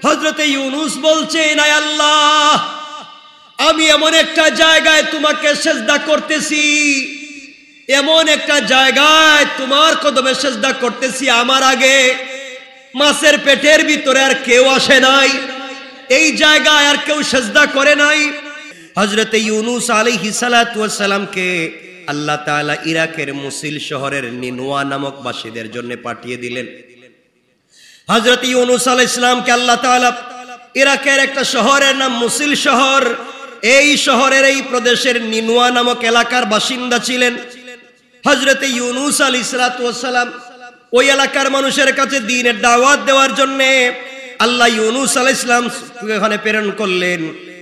হযরতে ইউনূস বলছেন, আয় আল্লাহ, আমি এমন একটা জায়গায় তোমাকে সিজদা করতেছি, এমন একটা জায়গায় তোমার কদমে সিজদা করতেছি, আমার আগে মাছের পেটের ভিতরে আর কেউ আসে নাই, এই জায়গায় আর কেউ সিজদা করে নাই। হযরতে ইউনূস আলাইহিস সালাতু ওয়াস সালামকে আল্লাহ তাআলা ইরাকের মুসিল শহরের নিনওয়া নামক বাসীদের জন্য পাঠিয়ে দিলেন। হযরত ইউনূস আলাইহিস সালামকে আল্লাহ তাআলা ইরাকের একটা শহরের নাম মুসিল শহর, এই শহরের এই প্রদেশের নিনওয়া নামক এলাকার বাসিন্দা ছিলেন। হযরত ইউনূস আলাইহিস সালাতু ওয়াস সালাম ওই এলাকার মানুষের কাছে দ্বীনের দাওয়াত দেওয়ার জন্য আল্লাহ ইউনূস আলাইহিস সালাম ওখানে প্রেরণ করলেন।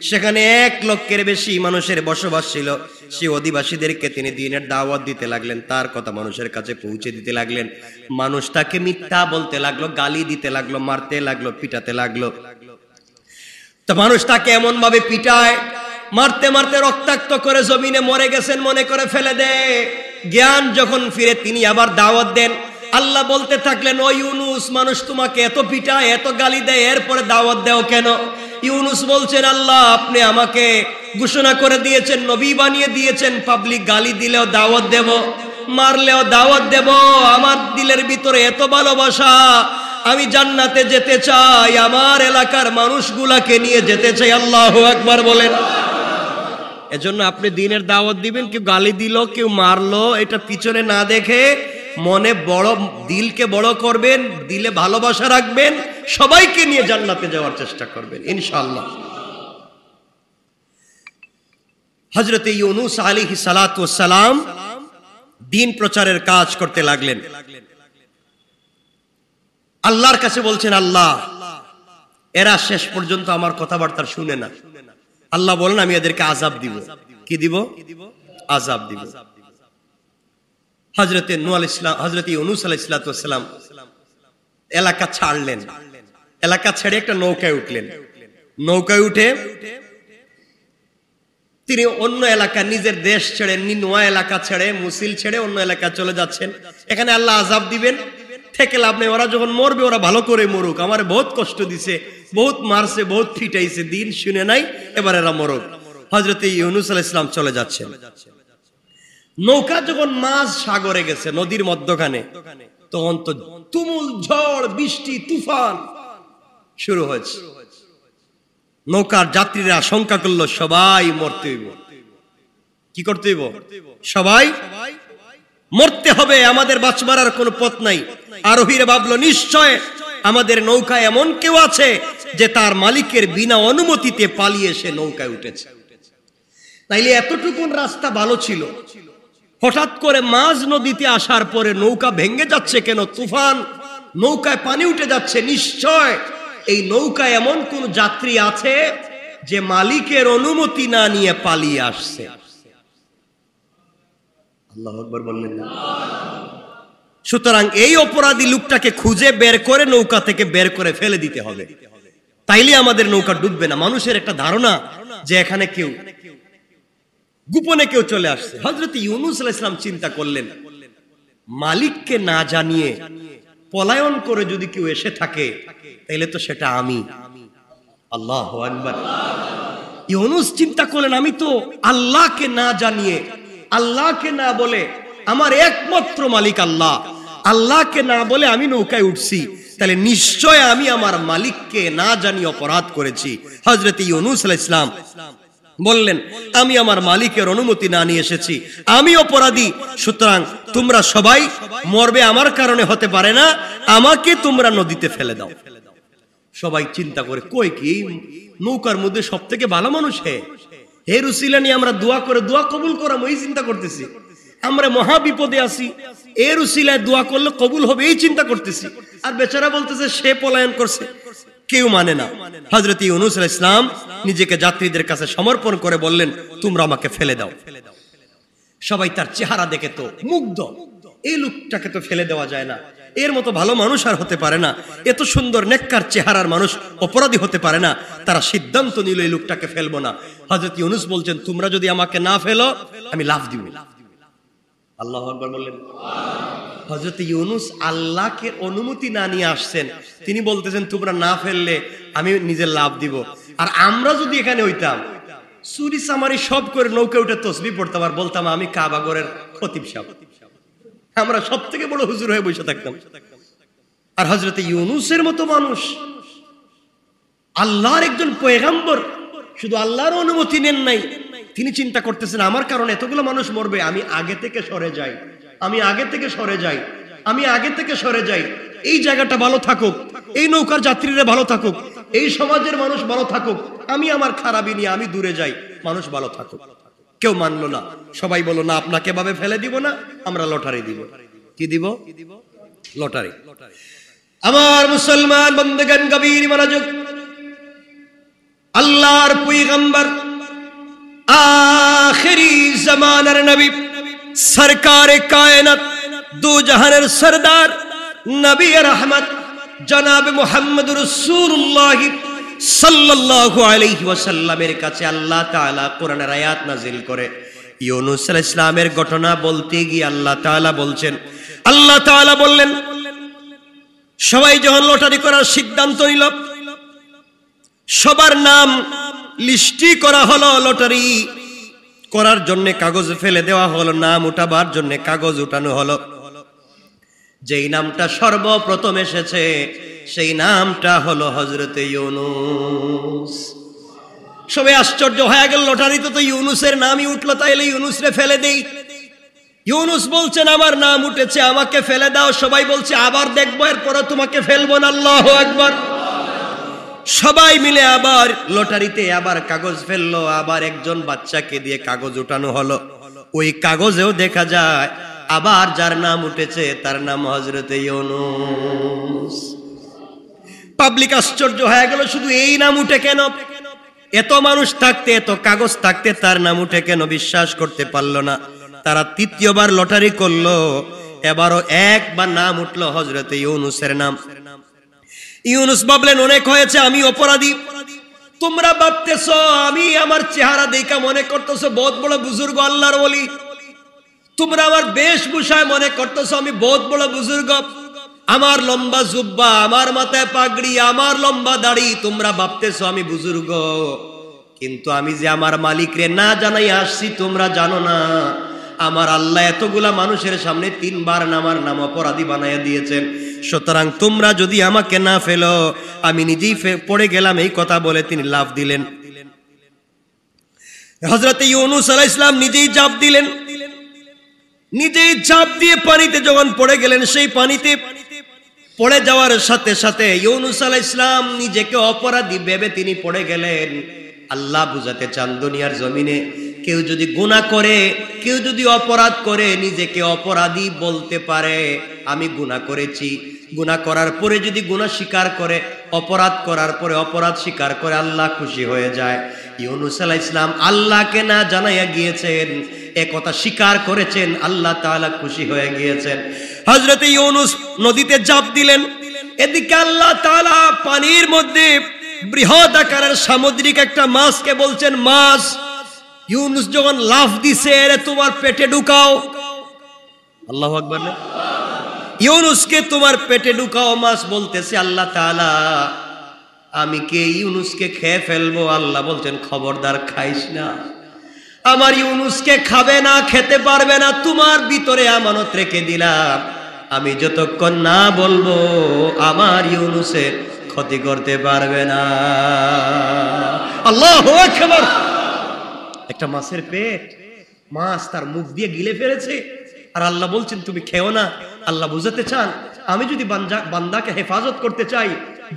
সেখানে 1 লক্ষের বেশি মানুষের বসবাস ছিল। সেই অধিবাসীদেরকে তিনি দ্বীনের দাওয়াত দিতে লাগলেন, তার কথা মানুষের কাছে পৌঁছে দিতে লাগলেন। মানুষ তাকে মিথ্যা বলতে লাগলো, গালি দিতে লাগলো, মারতে লাগলো, পিটাতে লাগলো। তো মানুষ তাকে এমন ভাবে পিটায়, মারতে মারতে রক্তাক্ত করে জমিনে মরে গেছেন মনে করে ফেলে দেয়। জ্ঞান যখন ফিরে তিনি আবার দাওয়াত দেন। আল্লাহ বলতে থাকলেন, ও ইউনূস, মানুষ তোমাকে এত পিটায়, এত গালি দেয়, এরপরে দাওয়াত দেও কেন? ইউনূস বলছেন, আল্লাহ, আপনি আমাকে ঘোষণা করে দিয়েছেন, নবী বানিয়ে দিয়েছেন, পাবলিক গালি দিলেও দাওয়াত দেব, মারলেও দাওয়াত দেব। আমার দিলের ভিতরে এত ভালোবাসা, আমি জান্নাতে যেতে চাই, আমার এলাকার মানুষগুলাকে নিয়ে যেতে চাই। আল্লাহু আকবার বলেন। এজন্য আপনি দ্বীনের দাওয়াত দিবেন, কেউ গালি দিল, কেউ মারলো, এটা পিছনে না দেখে মনে বড়, দিলকে বড় করবেন, দিলে ভালোবাসা রাখবেন, সবাইকে নিয়ে জান্নাতে যাওয়ার চেষ্টা করবেন ইনশাআল্লাহ। হযরতে ইউনূস আলাইহিস সালাতু ওয়াস সালাম দ্বীন প্রচারের কাজ করতে লাগলেন। আল্লাহর কাছে বলছেন, আল্লাহ, এরা শেষ পর্যন্ত আমার কথাবার্তা শুনে না। আল্লাহ বলেন, আমি এদেরকে আযাব দিব। কি দিব? আযাব দিব। হযরতে ইউনূস আলাইহিস সালাতু ওয়াস সালাম এলাকা ছাড়লেন। এলাকা ছেড়ে একটা নৌকায় উঠলেন। নৌকায় উঠে তিনি অন্য এলাকা, নিজের দেশ ছেড়ে, নিনওয়া এলাকা ছেড়ে, মুসিল ছেড়ে অন্য এলাকা চলে যাচ্ছেন। এখানে আল্লাহ আযাব দিবেন, থেকে লাভ নেই। ওরা যখন মরবে ওরা ভালো করে মরুক, আমার বহুত কষ্ট দিছে, বহুত মারছে, বহুত ফিটাইছে, দিন শুনে নাই, এবার এরা মরুক। হযরতে ইউনূস আলাইহিস সালাম চলে যাচ্ছেন। নৌকা যখন মাঝ সাগরে গেছে, নদীর মধ্যখানে, তখন তো তুমুল ঝড়, বৃষ্টি, তুফান শুরু হয়েছে। নৌকার যাত্রীরা আশঙ্কা করলো সবাই মরতে হইব। কি করতে হইব? সবাই মরতে হবে, আমাদের বাঁচবার আর কোনো পথ নাই। আরোহীরা ভাবলো, নিশ্চয় আমাদের নৌকায় এমন কেউ আছে যে তার মালিকের বিনা অনুমতিতে পালিয়ে সে নৌকায় উঠেছে। তাইলে এতটুকুন রাস্তা ভালো ছিল, হঠাৎ করে মাঝ নদীতে আসার পরে নৌকা ভেঙে যাচ্ছে কেন? তুফান, নৌকায় পানি উঠে যাচ্ছে। নিশ্চয় এই নৌকায় এমন কোন যাত্রী আছে যে মালিকের অনুমতি না নিয়ে পালিয়ে আসছে। আল্লাহু আকবার বললেন না? সুতরাং এই অপরাধী লোকটাকে খুঁজে বের করে নৌকা থেকে বের করে ফেলে দিতে হবে, তাইলে আমাদের নৌকা ডুববে না। মানুষের একটা ধারণা যে এখানে কেউ গোপনে কেউ চলে আসছে। হযরত ইউনূস আলাইহিস সালাম চিন্তা করলেন, মালিককে না জানিয়ে পলায়ন করে যদি কেউ এসে থাকে তাহলে তো সেটা আমি। আল্লাহু আকবার। ইউনূস চিন্তা করলেন, আমি তো আল্লাহকে না জানিয়ে, আল্লাহকে না বলে, আমার একমাত্র মালিক আল্লাহ, আল্লাহকে না বলে আমি নৌকায় উঠছি, তাহলে নিশ্চয় আমি আমার মালিককে না জানিয়ে অপরাধ করেছি। হযরত ইউনূস আলাইহিস সালাম বললেন, আমি আমার মালিকের অনুমতি না নিয়ে এসেছি, আমি অপরাধী। সুতরাং তোমরা সবাই মরবে, আমার কারণে হতে পারে না, আমাকে তোমরা নদীতে ফেলে দাও। সবাই চিন্তা করে, কই কি নৌকার মধ্যে সব থেকে ভালো মানুষ এর উসিলা নিয়ে আমরা দোয়া করে দোয়া কবুল করাম, এই চিন্তা করতেছি। আমরা মহা বিপদে আছি, এর উসিলায় দোয়া করলে কবুল হবে এই চিন্তা করতেছি। আর বেচারা বলতেছে সে পলায়ন করছে। কেউ মানে না। হযরত ইউনূস আলাইহিস সালাম নিজেকে যাত্রীদের কাছে সমর্পণ করে বললেন, তোমরা আমাকে ফেলে দাও। সবাই তার চেহারা দেখে তো মুগ্ধ, এই লোকটাকে তো ফেলে দেওয়া যায় না, এর মতো ভালো মানুষ আর হতে পারে না, এত সুন্দর নেককার চেহারার মানুষ অপরাধী হতে পারে না। তারা সিদ্ধান্ত নিল এই লোকটাকে ফেলবো না। হযরত ইউনূস বলছেন, তোমরা যদি আমাকে না ফেলো আমি লাফ দিব। আল্লাহু আকবার বললেন। হযরত ইউনূস আল্লাহকে অনুমতি না নিয়ে আসছেন, তিনি বলতেছেন তোমরা না ফেললে আমি নিজে লাভ দিব। আর আমরা যদি এখানে হইতাম, চুরি চামারি সব করে নৌকা উঠে তসবিহ পড়তাম আর বলতাম আমি কাবাগরের খতিব সাহেব, আমরা সব থেকে বড় হুজুর হয়ে বসে থাকতাম। আর হযরতে ইউনূসের মতো মানুষ, আল্লাহর একজন পয়গম্বর, শুধু আল্লাহর অনুমতি নেন নাই, তিনি চিন্তা করতেছেন আমার কারণে এতগুলো মানুষ মরবে, আমি আগে থেকে সরে যাই, আমি আগে থেকে সরে যাই, আমি আগে থেকে সরে যাই, এই জায়গাটা ভালো থাকুক, এই নৌকার যাত্রীরা ভালো থাকুক, এই সমাজের মানুষ ভালো থাকুক, আমি আমার খারাপই নিয়ে আমি দূরে যাই, মানুষ ভালো থাকুক। কেউ মানলো না, সবাই বলল না আপনাকে ভাবে ফেলে দিব না, আমরা লটারি দিব। কি দিব? লটারি। আমার মুসলমান বন্ধুগণ, গভীর মনোযোগ, আল্লাহর পয়গম্বর, আখিরি জামানার নবী, সরকারে কায়নাত, দু জাহানের সরদার, নবী রহমত জনাব মুহাম্মদ রাসূলুল্লাহ সাল্লাল্লাহু আলাইহি ওয়াসাল্লামের কাছে আল্লাহ তাআলা কোরআনের আয়াত নাযিল করে ইউনূস আলাইহিস সালামের ঘটনা বলতে গিয়ে আল্লাহ তাআলা বলছেন, আল্লাহ তাআলা বললেন, সবাই যখন লটারি করার সিদ্ধান্ত নিল, সবার নাম লিস্টি করা হলো, লটারি করার জন্য কাগজ ফেলে দেওয়া হলো, নাম উঠাবার জন্য কাগজ উঠানো হলো। যেই নামটা সর্বপ্রথম এসেছে সেই নামটা হলো হযরতে ইউনূস। সবাই আশ্চর্য হয়ে গেল, লটারিতে তো ইউনূসের নামই উঠলো, তাইলে ইউনূসরে ফেলে দেই। ইউনূস বলছেন আমার নাম উঠেছে, আমাকে ফেলে দাও। সবাই বলছে আবার দেখবো, এরপরে তোমাকে ফেলবো না। আল্লাহু আকবার। সবাই মিলে আবার লটারিতে আবার কাগজ ফেললো, আবার একজন বাচ্চাকে দিয়ে কাগজ উঠানো হলো। ওই কাগজেও দেখা যায় আবার যার নাম উঠেছে তার নাম হযরতে ইউনূস। পাবলিক আশ্চর্য হয়ে গেল, শুধু এই নাম উঠে কেন? এত মানুষ থাকতে, এত কাগজ থাকতে তার নাম উঠে কেন? বিশ্বাস করতে পারলো না। তারা তৃতীয়বার লটারি করলো, এবারও একবার নাম উঠলো হযরতে ইউনূসের নাম। ইউনূস ভাবলেন অনেক হয়েছে, আমি অপরাধী। তোমরা ভাবতেছো আমি আমার চেহারা দেখা মনে করতেছো বহুত বড় বুজুর্গ, আল্লাহর ওলি। তোমরা আমার বেশভূষায় মনে করতেছো আমি বহুত বড় বুজুর্গ, আমার লম্বা জুব্বা, আমার মাথায় পাগড়ি, আমার লম্বা দাড়ি, তোমরা ভাবতেছো আমি বুজুর্গ। কিন্তু আমি যে আমার মালিকরে না জানাই আসছি তোমরা জানো না। আমার আল্লাহ এতগুলা মানুষের সামনে 3 বার আমার নাম অপরাধী বানাইয়া দিয়েছেন। সুতরাং তোমরা যদি আমাকে না ফেলো, আমি নিজেই পড়ে গেলাম, এই কথা বলে তিনি লাফ দিলেন। হযরত ইউনূস আলাইহিস সালাম নিজেই ঝাঁপ দিলেন। নিজেই ঝাঁপ দিয়ে পানিতে যখন পড়ে গেলেন, সেই পানিতে পড়ে যাওয়ার সাথে সাথে ইউনূস আলাইহিস সালাম নিজেকে অপরাধী ভেবে তিনি পড়ে গেলেন। আল্লাহ বুঝাতে চান দুনিয়ার জমিনে কেউ যদি গুনাহ করে, কেউ যদি অপরাধ করে, নিজেকে অপরাধী বলতে পারে, আমি গুনাহ করেছি, গুনাহ করার পরে যদি গুনাহ স্বীকার করে, অপরাধ করার পরে অপরাধ স্বীকার করে, আল্লাহ খুশি হয়ে যায়। ইউনূস আলাইহিস সালাম আল্লাহকে না জানাইয়া গিয়েছেন, এ কথা স্বীকার করেছেন, আল্লাহ তাআলা খুশি হয়ে গিয়েছেন। হযরত ইউনূস নদীতে ঝাঁপ দিলেন। এদিকে আল্লাহ তাআলা পানির মধ্যে বৃহৎ আকারের সামুদ্রিক একটা মাছকে বলছেন, মাছ ইউনূস যখন লাফ দিছে, এরে তোমার পেটে ঢুকাও। আল্লাহু আকবার। ইউনূসকে তোমার পেটে ঢুকাও। মাছ বলতেছে আল্লাহ তাআলা আমি কে ইউনূসকে খেয়ে ফেলবো। আল্লাহ বলছেন খবরদার খাইস না, আমার ইউনূসকে খাবে না, খেতে পারবে না, তোমার ভিতরে আমানত রেখে দিলাম, আমি যতক্ষণ না বলবো আমার ইউনূসের ক্ষতি করতে পারবে না। আল্লাহু আকবার। একটা মাছের পেট, মাছ তার মুখ দিয়ে গিলে ফেলেছে, আর আল্লাহ বলছেন তুমি খেও না। আল্লাহ বুঝাতে চান আমি যদি বান্দাকে হেফাজত করতে চাই,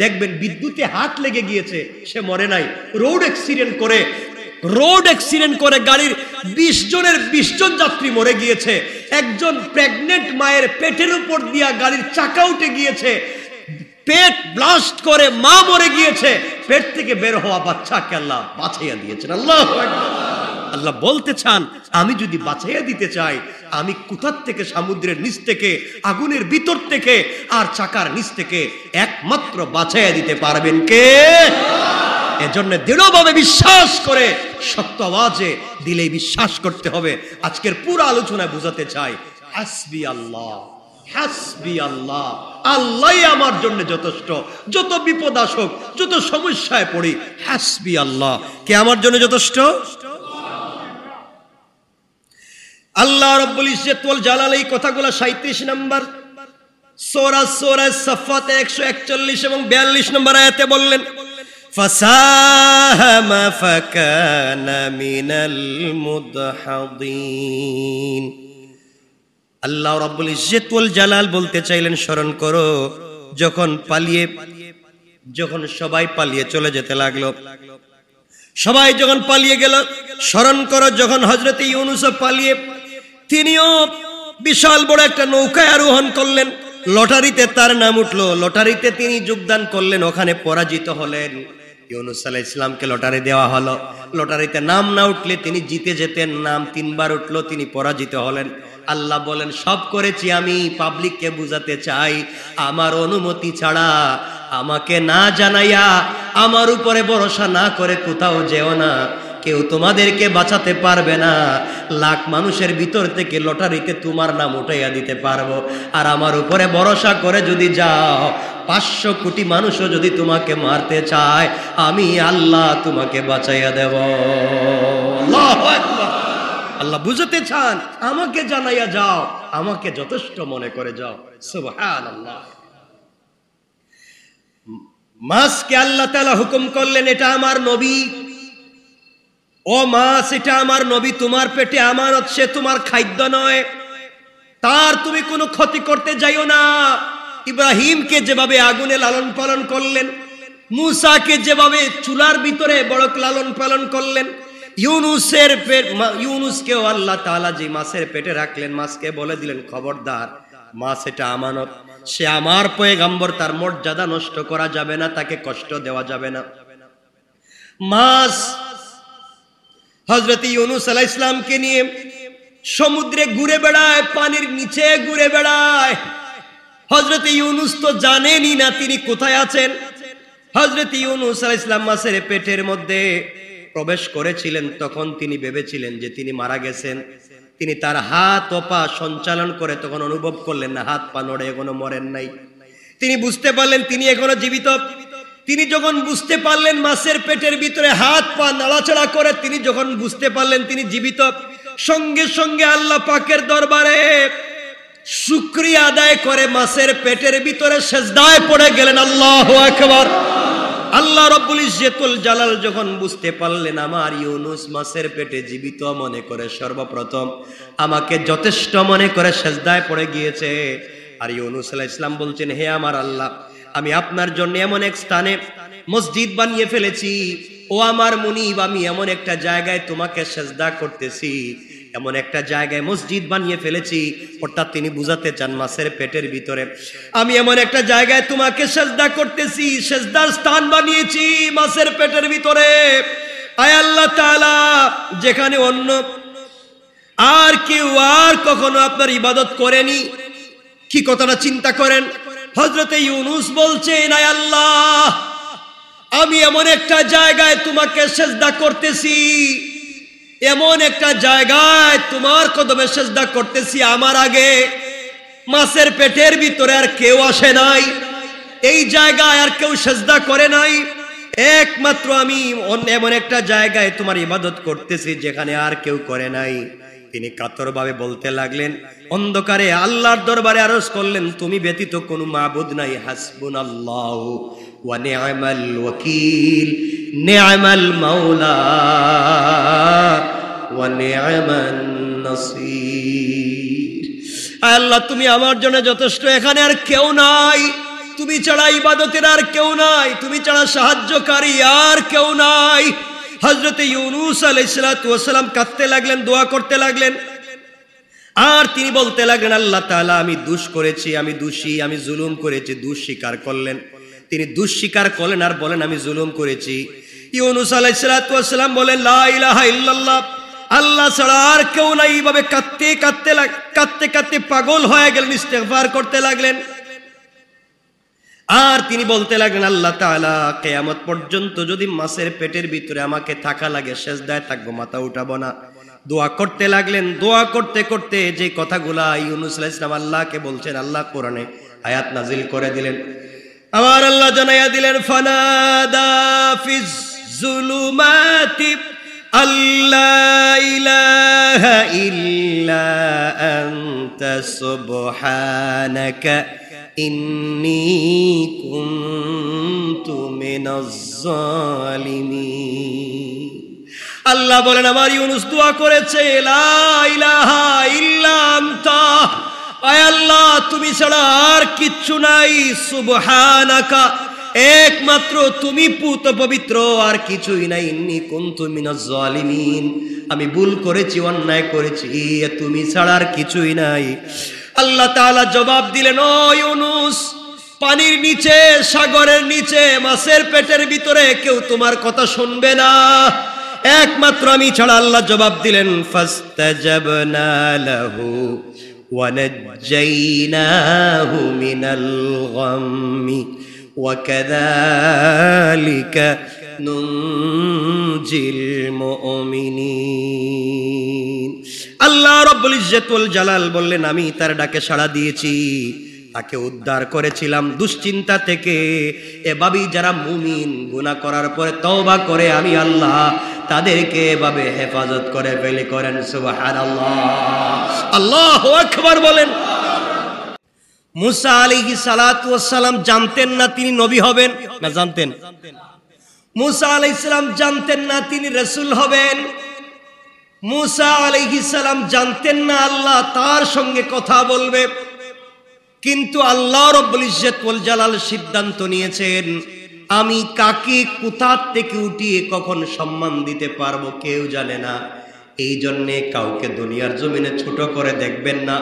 দেখবেন বিদ্যুতে হাত লেগে গিয়েছে, সে মরে নাই। রোড অ্যাক্সিডেন্ট করে গাড়ির 20 জনের 20 জন যাত্রী মরে গিয়েছে। একজন প্রেগনেন্ট মায়ের পেটের উপর দিয়া গাড়ির চাকা উঠে গিয়েছে, পেট ব্লাস্ট করে মা মরে গিয়েছে, পেট থেকে বের হওয়া বাচ্চাকে আল্লাহ বাঁচাইয়া দিয়েছেন। আল্লাহু আকবার। আল্লাহ বলতে চান আমি যদি বাঁচাইয়া দিতে চাই, আমি কোথার থেকে, সমুদ্রের নিচ থেকে, আগুনের ভিতর থেকে, আর চাকার নিচ থেকে একমাত্র বাঁচাইয়া দিতে পারবেন কে? এজন্য দৃঢ়ভাবে বিশ্বাস করে সত্য আওয়াজে দিলে বিশ্বাস করতে হবে। আজকের পুরো আলোচনায় বুঝাতে চাই হাসবি আল্লাহ, হাসবি আল্লাহ, আল্লাহই আমার জন্য যথেষ্ট। যত বিপদ আসুক, যত সমস্যায় পড়ি, হাসবি আল্লাহ, কে আমার জন্য যথেষ্ট? আল্লাহ রাব্বুল ইজ্জত ওয়াল জালাল এই কথাগুলো 37 নম্বর সূরা সাফফাত 141 এবং 42 নম্বর আয়াতে বললেন, ফাসাহামা ফাকানা মিনাল মুদহাদিন। আল্লাহ রাব্বুল ইজ্জত ওয়াল জালাল বলতে চাইলেন, স্মরণ করো যখন সবাই পালিয়ে চলে যেতে লাগলো, সবাই যখন পালিয়ে গেল, স্মরণ করো যখন হযরত ইউনূস পালিয়ে তিনিও বিশাল বড় একটা নৌকায় আরোহণ করলেন, লটারিতে তার নাম উঠলো, লটারিতে তিনি যোগদান করলেন, ওখানে পরাজিত হলেন। ইউনূস আলাইহিস সালামকে লটারি দেওয়া হলো, লটারিতে নাম না উঠলে তিনি জিতে যেতেন, নাম 3 বার উঠলো, তিনি পরাজিত হলেন। আল্লাহ বলেন, সব করেছি আমি পাবলিককে বুঝাতে চাই, আমার অনুমতি ছাড়া, আমাকে না জানাইয়া, আমার উপরে ভরসা না করে কোথাও যেও না, কেউ তোমাদেরকে বাঁচাতে পারবে না। লাখ মানুষের ভিতর থেকে লটারিতে তোমার নাম উঠাইয়া দিতে পারবো, আর আমার উপরে ভরসা করে যদি যাও, 500 কোটি মানুষও যদি তোমাকে মারতে চায়, আমি আল্লাহ তোমাকে বাঁচাইয়া দেব। আল্লাহু আকবার। আল্লাহ বুঝাতে চান, আমাকে জানাইয়া যাও, আমাকে যথেষ্ট মনে করে যাও। সুবহানাল্লাহ। মাছকে আল্লাহ তাআলা হুকুম করলেন, এটা আমার নবী, ও মাছ এটা আমার নবী, তোমার পেটে আমানত, সে তোমার খাদ্য নয়, তার তুমি কোনো ক্ষতি করতে যাইও না। ইব্রাহিমকে যেভাবে আগুনে লালন পালন করলেন, মূসাকে যেভাবে চুলার ভিতরে বড় লালন পালন করলেন, ইউনূসকেও আল্লাহ তাআলা যে মাছের পেটে রাখলেন, মাছকে বলে দিলেন, খবরদার, মাছ এটা আমানত, সে আমার পয়গম্বর, তার মর্যাদা নষ্ট করা যাবে না, তাকে কষ্ট দেওয়া যাবে না। মাছ হযরত ইউনূস আলাইহিস সালামকে নিয়ে সমুদ্রে ঘুরে বেড়ায়, পানির নিচে ঘুরে বেড়ায়। হযরত ইউনূস তো জানেনই না তিনি কোথায় আছেন। হযরত ইউনূস আলাইহিস সালাম মাছের পেটের মধ্যে প্রবেশ করেছিলেন, তখন তিনি ভেবেছিলেন যে তিনি মারা গেছেন। তিনি তার হাত ও পা সঞ্চালন করে তখন অনুভব করলেন না, হাত পা নড়ে, এখনো মরেন নাই। তিনি বুঝতে পারলেন তিনি এখনো জীবিত। তিনি যখন বুঝতে পারলেন মাছের পেটের ভিতরে হাত পা নাড়াচাড়া করে, তিনি যখন বুঝতে পারলেন তিনি জীবিত, সঙ্গে সঙ্গে আল্লাহ পাকের দরবারে শুকরিয়া আদায় করে মাছের পেটের ভিতরে সিজদায় পড়ে গেলেন। আল্লাহু আকবার। আল্লাহ রাব্বুল ইজ্জতুল জালাল যখন বুঝতে পারলেন আমার ইউনূস মাছের পেটে জীবিত, মনে করে সর্বপ্রথম আমাকে যথেষ্ট মনে করে সিজদায় পড়ে গিয়েছে। আর ইউনূস আলাইহিস সালাম বলছেন, হে আমার আল্লাহ, আমি আপনার জন্য এমন এক স্থানে মসজিদ বানিয়ে ফেলেছি, ও আমার মুনিব, আমি এমন একটা জায়গায় তোমাকে সিজদা করতেছি, এমন একটা জায়গায় মসজিদ বানিয়ে ফেলেছি। অর্থাৎ তিনি বুঝাতে চান মাছের পেটের ভিতরে আমি এমন একটা জায়গায় তোমাকে সিজদা করতেছি, সিজদার স্থান বানিয়েছি মাছের পেটের ভিতরে। আয় আল্লাহ তাআলা, যেখানে অন্য আর কেউ আর কখনো আপনার ইবাদত করেনি। কি কথাটা চিন্তা করেন। হযরতে ইউনূস বলছেন, আয় আল্লাহ, আমি এমন একটা জায়গায় তোমাকে সিজদা করতেছি, এমন একটা জায়গায় তোমার কদমে সিজদা করতেছি, আমার আগে মাছের পেটের ভিতরে আর কেউ আসে নাই, এই জায়গায় আর কেউ সিজদা করে নাই, একমাত্র আমি এমন একটা জায়গায় তোমার ইবাদত করতেছি যেখানে আর কেউ করে নাই। তিনি কাতরভাবে বলতে লাগলেন, অন্ধকারে আল্লাহর দরবারে আরজ করলেন, তুমি ব্যতীত কোনো মাবুদ নাই, হাসবুনাল্লাহু ওয়া নি'মাল ওয়াকিল, নি'মাল মাওলা ওয়া নি'মান নাসির। আল্লাহ তুমি আমার জন্য যথেষ্ট, এখানে আর কেউ নাই, তুমি ছাড়া ইবাদতের আর কেউ নাই, তুমি ছাড়া সাহায্যকারী আর কেউ নাই। হযরতে ইউনূস আলাইহিস সালাতু ওয়াস সালাম কাঁদতে লাগলেন, দোয়া করতে লাগলেন, আর তিনি বলতে লাগলেন, আল্লাহ তাআলা, আমি দোষ করেছি, আমি দোষী, আমি জুলুম করেছি। দোষ স্বীকার করলেন, তিনি দোষ স্বীকার করলেন আর বলেন, আমি জুলুম করেছি। ইউনূস আলাইহিস সালাতু ওয়াস সালাম বলেন, লা ইলাহা ইল্লাল্লাহ, আল্লাহ ছাড়া আর কেউ নাই। এইভাবে কাঁদতে কাঁদতে কাঁদতে পাগল হয়ে গেলেন, ইস্তেগফার করতে লাগলেন। আর তিনি বলতে লাগলেন, আল্লাহ তাআলা, কিয়ামত পর্যন্ত যদি মাছের পেটের ভিতরে আমাকে থাকা লাগে, সিজদায় থাকবো, মাথা উঠাবো না। দোয়া করতে লাগলেন। দোয়া করতে করতে যে কথাগুলা ইউনূস আলাইহিস সালাম আল্লাহকে বলছেন, আল্লাহ কোরআনে আয়াত নাজিল করে দিলেন। আমার আল্লাহ জানাইয়া দিলেন, ফানাদা ফিজ যুলুমাতি আল্লা ইলাহা ইল্লা আনতা সুবহানাকা ইন্নী কুনতু মিনাজ জালিমিন। আল্লাহ বলেন, আমার ইউনূস দোয়া করেছে, লা ইলাহা ইল্লা আনতা, আয় আল্লাহ তুমি ছাড়া আর কিচ্ছু নাই, সুবহানাকা একমাত্র তুমি পুত পবিত্র, আর কিছুই নাই, ইন্নী কুনতু মিনাজ জালিমিন আমি ভুল করেছি, অন্যায় করেছি, তুমি ছাড়া আর কিছুই নাই। আল্লাহ তাআলা জবাব দিলেন, ও ইউনূস, পানির নিচে, সাগরের নিচে, মাছের পেটের ভিতরে কেউ তোমার কথা শুনবে না, একমাত্র আমি ছাড়া। আল্লাহ জবাব দিলেন, ফাস্তাজাবনা লাহু ওয়া নাজ্জাইনাহু মিনাল গাম্মি ওয়া কাযালিকা নুনজিল মুমিনিন। আল্লাহ রাব্বুল ইজ্জত ওয়াল জালাল বললেন, আমি তার ডাকে সাড়া দিয়েছি, তাকে উদ্ধার করেছিলাম দুশ্চিন্তা থেকে। এভাবেই যারা মুমিন গুনাহ করার পরে তওবা করে, আমি আল্লাহ তাদেরকে এভাবে হেফাজত করে ফেলি। করেন সুবহানাল্লাহ, আল্লাহু আকবার বলেন। মুসা আলাইহিস সালাতু ওয়াস সালাম জানতেন না তিনি নবী হবেন, না জানতেন? মুসা আলাইহিস সালাম জানতেন না তিনি রাসূল হবেন। মুসা আলাইহিস সালাম জানতেন না আল্লাহ তার সঙ্গে কথা বলবে। কিন্তু আল্লাহ রাব্বুল ইজ্জত ওয়াল জালাল সিদ্ধান্ত নিয়েছেন, আমি কাকে কোথা থেকে উঠিয়ে কখন সম্মান দিতে পারবো কেউ জানে না। এই জন্যে কাউকে দুনিয়ার জমিনে ছোট করে দেখবেন না,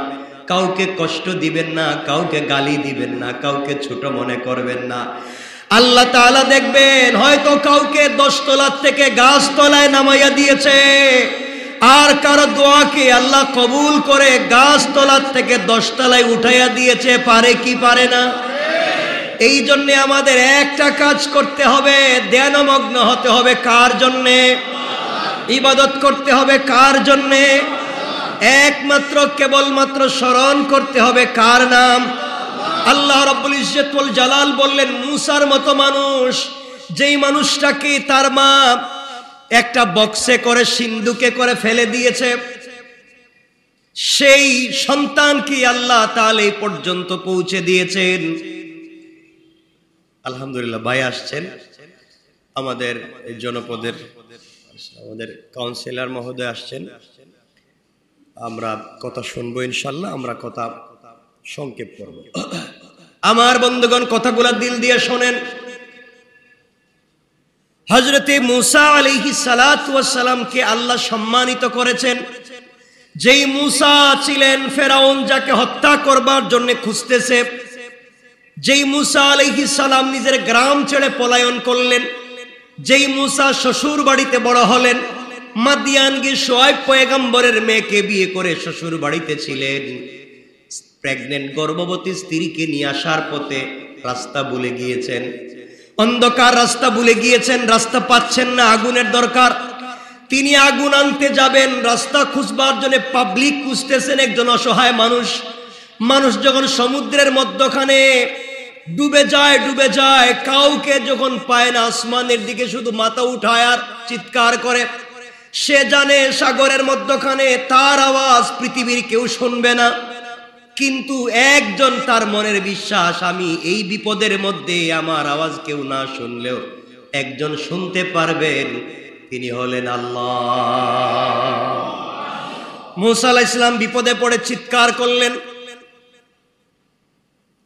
কাউকে কষ্ট দিবেন না, কাউকে গালি দিবেন না, কাউকে ছোট মনে করবেন না। আল্লাহ তাআলা দেখবেন হয়তো কাউকে 10 তলার থেকে গাছ তলায় নামাইয়া দিয়েছে, আর কারো দোয়াকে আল্লাহ কবুল করে গাছ তলার থেকে 10 তলায় উঠাইয়া দিয়েছে। পারে কি পারে না? এই জন্যে আমাদের একটা কাজ করতে হবে, ধ্যানমগ্ন হতে হবে কার জন্যে? ইবাদত করতে হবে কার জন্যে? একমাত্র কেবলমাত্র স্মরণ করতে হবে কার নাম? আল্লাহ রাব্বুল ইজ্জত ওয়াল জালাল বললেন, মুসার মতো মানুষ, যেই মানুষটাকে তার মা একটা বক্সে করে সিন্ধুকে করে ফেলে দিয়েছে, সেই সন্তানকে আল্লাহ তাআলা এই পর্যন্ত পৌঁছে দিয়েছেন। আলহামদুলিল্লাহ, ভাই আসছেন, আমাদের এই জনপদের আমাদের কাউন্সিলর মহোদয় আসছেন, আমরা কথা শুনবো ইনশাআল্লাহ। আমরা কথা সংক্ষেপ করব। আমার বন্ধুগণ, কথাগুলা দিল দিয়ে শোনেন। হযরতে মুসা আলাইহিস সালাতু ওয়াস সালামকে আল্লাহ সম্মানিত করেছেন। যেই মুসা ছিলেন ফেরাউন যাকে হত্যা করবার জন্য খুঁজতেছে, যেই মুসা আলাইহিস সালাম নিজের গ্রাম ছেড়ে পলায়ন করলেন, যেই মুসা শ্বশুর বাড়িতে বড় হলেন, মাদিয়ান গিয়ে শুআয়ব পয়গম্বরের মেয়েকে বিয়ে করে শ্বশুর বাড়িতে ছিলেন, প্রেগনেন্ট গর্ভবতী স্ত্রীকে নিয়ে আসার পথে রাস্তা ভুলে গিয়েছেন, অন্ধকার রাস্তা ভুলে গিয়েছেন, রাস্তা পাচ্ছেন না, আগুনের দরকার। তিনি আগুন আনতে যাবেন, রাস্তা খুঁজবার জন্য পাবলিক খুঁজতেছেন, একজন অসহায় মানুষ যখন সমুদ্রের মধ্যখানে ডুবে যায়, কাউকে যখন পায় না, আসমানের দিকে শুধু মাথা উঠায় আর চিৎকার করে। সে জানে সাগরের মধ্যখানে তার আওয়াজ পৃথিবীর কেউ শুনবে না, কিন্তু একজন তার মনের বিশ্বাস, আমি এই বিপদের মধ্যে আমার আওয়াজ কেউ না শুনলেও একজন শুনতে পারবেন, তিনি হলেন আল্লাহ। মুসা আলাইহিস সালাম বিপদে পড়ে চিৎকার করলেন।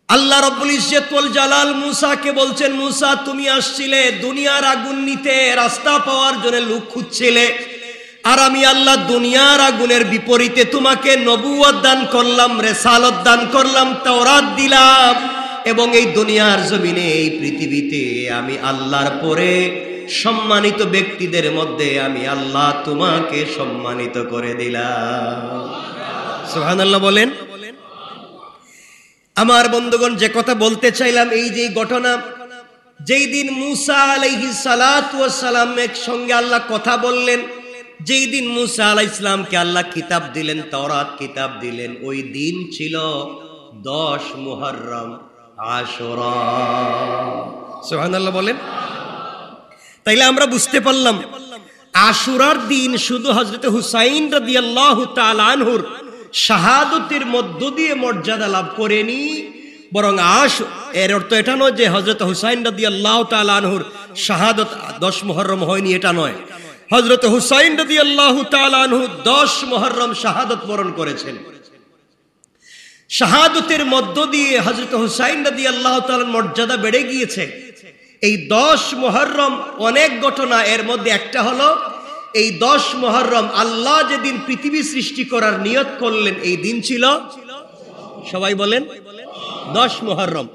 আল্লাহ রাব্বুল ইজ্জত ওয়াল জালাল মুসাকে বলছেন, মুসা তুমি আসছিলে দুনিয়ার আগুন নিতে, রাস্তা পাওয়ার জন্য লোক খুঁজছিলে, আর আমি আল্লাহ দুনিয়ার আগুনের বিপরীতে তোমাকে নবুয়ত দান করলাম, রিসালাত দান করলাম, তাওরাত দিলাম, এবং এই দুনিয়ার জমিনে এই পৃথিবীতে আমি আল্লাহর পরে সম্মানিত ব্যক্তিদের মধ্যে আমি আল্লাহ তোমাকে সম্মানিত করে দিলাম। সুবহানাল্লাহ বলেন। আমার বন্ধুগণ, যে কথা বলতে চাইলাম, এই যে ঘটনা, যেই দিন মুসা আলাইহিস সালাতু ওয়াস সালামের সঙ্গে আল্লাহ কথা বললেন, যেই দিন মুসা আলাইহিস সালামকে আল্লাহ কিতাব দিলেন, তাওরাত কিতাব দিলেন, ওই দিন ছিল 10 মুহররম আশুরা। সুবহানাল্লাহ বলেন। তাইলে আমরা বুঝতে পারলাম আশুরার দিন শুধু হযরত হুসাইন রাদিয়াল্লাহু তাআলা আনহুর শাহাদাতের মধ্য দিয়ে মর্যাদা লাভ করেনি, বরং এর অর্থ এটা নয় যে হযরত হুসাইন রাদিয়াল্লাহু তাআলা আনহুর শাহাদাত 10 মুহররম হয়নি, এটা নয়। হযরত হুসাইন রাদিয়াল্লাহু তাআলা আনহু 10 মুহররম শাহাদাত বরণ করেছেন। শাহাদাতের মধ্য দিয়ে হযরত হুসাইন রাদিয়াল্লাহু তাআলার মর্যাদা বেড়ে গিয়েছে। এই 10 মুহররম অনেক ঘটনা, এর মধ্যে একটা হলো এই 10 মুহররম আল্লাহ যেদিন পৃথিবী সৃষ্টি করার নিয়ত করলেন, এই দিন ছিল, সবাই বলেন, 10 মুহররম।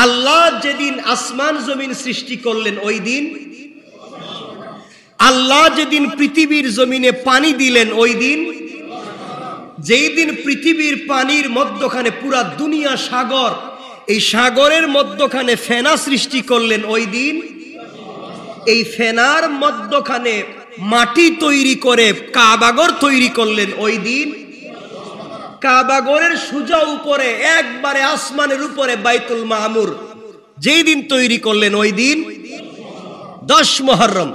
আল্লাহ যেদিন আসমান জমিন সৃষ্টি করলেন ওই দিন, আল্লাহ যেদিন পৃথিবীর জমিনে পানি দিলেন ওই দিন, যেই দিন পৃথিবীর পানির মধ্যখানে পুরা দুনিয়া সাগর, এই সাগরের মধ্যখানে ফেনা সৃষ্টি করলেন ওই দিন, এই ফেনার মধ্যখানে মাটি তৈরি করে কাবাগর তৈরি করলেন ওই দিন, কাবাগরের সোজা উপরে একবারে আসমানের উপরে বাইতুল মামুর যেই দিন তৈরি করলেন ওই দিন 10 মুহররম।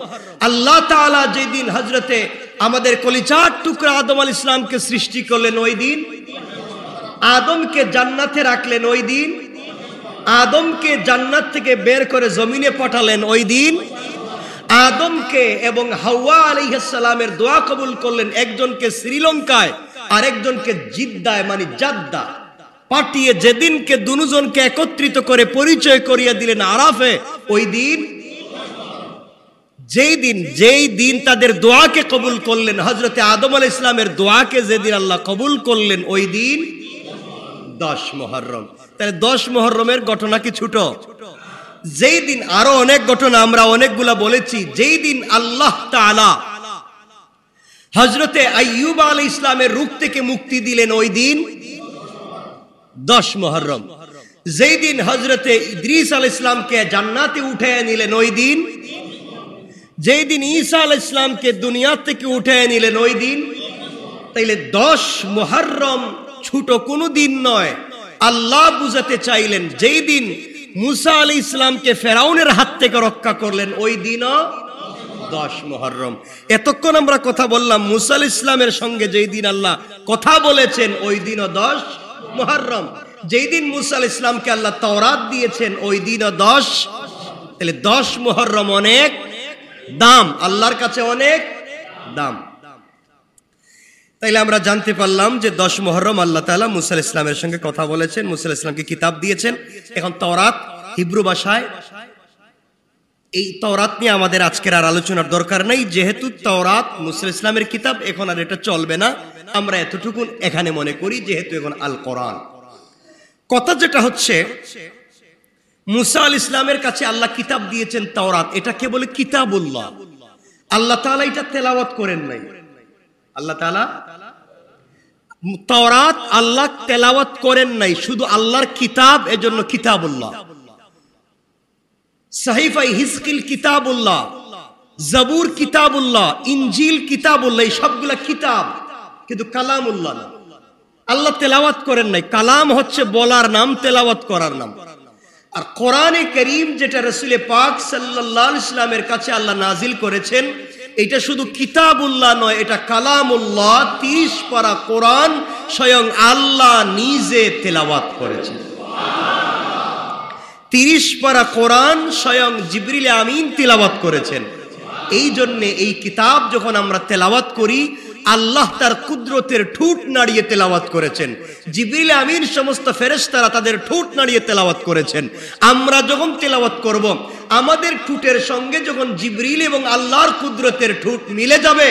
আল্লাহ তাআলা যেদিন হযরতে আমাদের কলিজার টুকরা আদম আলাইহিস সালামকে সৃষ্টি করলেন ওই দিন, আদমকে জান্নাতে রাখলেন ওই দিন, আদমকে জান্নাত থেকে বের করে জমিনে পাঠালেন ওই দিন, আদমকে এবং হাওয়া আলাইহিস সালামের দোয়া কবুল করলেন, একজনকে শ্রীলঙ্কায় আর একজনকে জিদ্দায় মানে জাদ্দা পাঠিয়ে যেদিনকে দুজনকে একত্রিত করে পরিচয় করিয়ে দিলেন আরাফে, ওই দিন, যেই দিন তাদের দোয়াকে কবুল করলেন, হযরতে আদম আলাইহিস সালামের দোয়াকে যেদিন আল্লাহ কবুল করলেন ওই দিন 10 মুহররম। তাহলে 10 মুহররমের ঘটনা কি ছোট? যেই দিন, আরো অনেক ঘটনা আমরা অনেকগুলা বলেছি, যেই দিন আল্লাহ তাআলা হযরতে আইয়ুব আলাইহিস সালামের রূপ থেকে মুক্তি দিলেন ওই দিন 10 মুহররম। যেই দিন হযরতে ইদ্রিস আলাইহিস সালামকে জান্নাতে উঠায় নিলেন ওই দিন, যেই দিন ঈসা আলাইহিস সালামকে দুনিয়া থেকে উঠায় নিলেন ওই দিন। তাইলে 10 মুহররম ছোট কোনো দিন নয়। আল্লাহ বুঝাতে চাইলেন যেই দিন মুসা আলাইহিস সালামকে ফেরাউনের হাত থেকে রক্ষা করলেন ওই দিনও 10 মুহররম। এতক্ষণ আমরা কথা বললাম মুসা আলাইহিস সালামের সঙ্গে যেই দিন আল্লাহ কথা বলেছেন ওই দিনও 10 মুহররম। যেই দিন মুসা আলাইহিস সালামকে আল্লাহ তাওরাত দিয়েছেন ওই দিনও 10। তাহলে 10 মুহররম অনেক দাম, আল্লাহর কাছে অনেক দাম। তাইলে আমরা জানতে পারলাম যে 10 মুহররম আল্লাহ তাআলা মুসা আলাইহিস সালামের সঙ্গে কথা বলেছেন, মুসা আলাইহিস সালামকে কিতাব দিয়েছেন। এখন তাওরাত হিব্রু ভাষায়, এই তাওরাত নিয়ে আমাদের আজকের আর আলোচনার দরকার নাই, যেহেতু তাওরাত মুসা আলাইহিস সালামের কিতাব, এখন আর এটা চলবে না। আমরা এতটুকু এখানে মনে করি যেহেতু এখন আল কোরআন। কথা যেটা হচ্ছে, মুসা আলাইহিস সালামের কাছে আল্লাহ কিতাব দিয়েছেন তাওরাত, এটাকে বলে কিতাবুল্লাহ। আল্লাহ তাআলা এটা তেলাওয়াত করেন নাই। আল্লাহ তাআলা তাওরাত আল্লাহ তেলাওয়াত করেন নাই, শুধু আল্লাহর কিতাব, এজন্য কিতাবুল্লাহ। সাহিফায়ে হিজকিল কিতাবুল্লাহ, জাবুর কিতাবুল্লাহ, ইনজিল কিতাবুল্লাহ, এই সবগুলা কিতাব, কিন্তু কালামুল্লাহ না। আল্লাহ তেলাওয়াত করেন নাই। কালাম হচ্ছে বলার নাম, তেলাওয়াত করার নাম। আর কোরআনে কারীম যেটা রাসূল পাক সাল্লাল্লাহু আলাইহি ওয়াসাল্লামের কাছে আল্লাহ নাজিল করেছেন, এটা শুধু কিতাবুল্লাহ নয়, এটা কালামুল্লাহ। 30 পারা কোরআন স্বয়ং আল্লাহ নিজে তেলাওয়াত করেছেন। 30 পারা কোরআন স্বয়ং জিবরিল আমিন তেলাওয়াত করেছেন। এই জন্য এই কিতাব যখন আমরা তেলাওয়াত করি, আল্লাহ তার কুদরতের ঠোঁট নাড়িয়ে তেলাওয়াত করেছেন। জিবরিল আমিন সমস্ত ফেরেশতারা তাদের ঠোঁট নাড়িয়ে তেলাওয়াত করেছেন। আমরা যখন তেলাওয়াত করব, আমাদের ঠোঁটের সঙ্গে যখন জিবরিল এবং আল্লাহর কুদরতের ঠোঁট মিলে যাবে,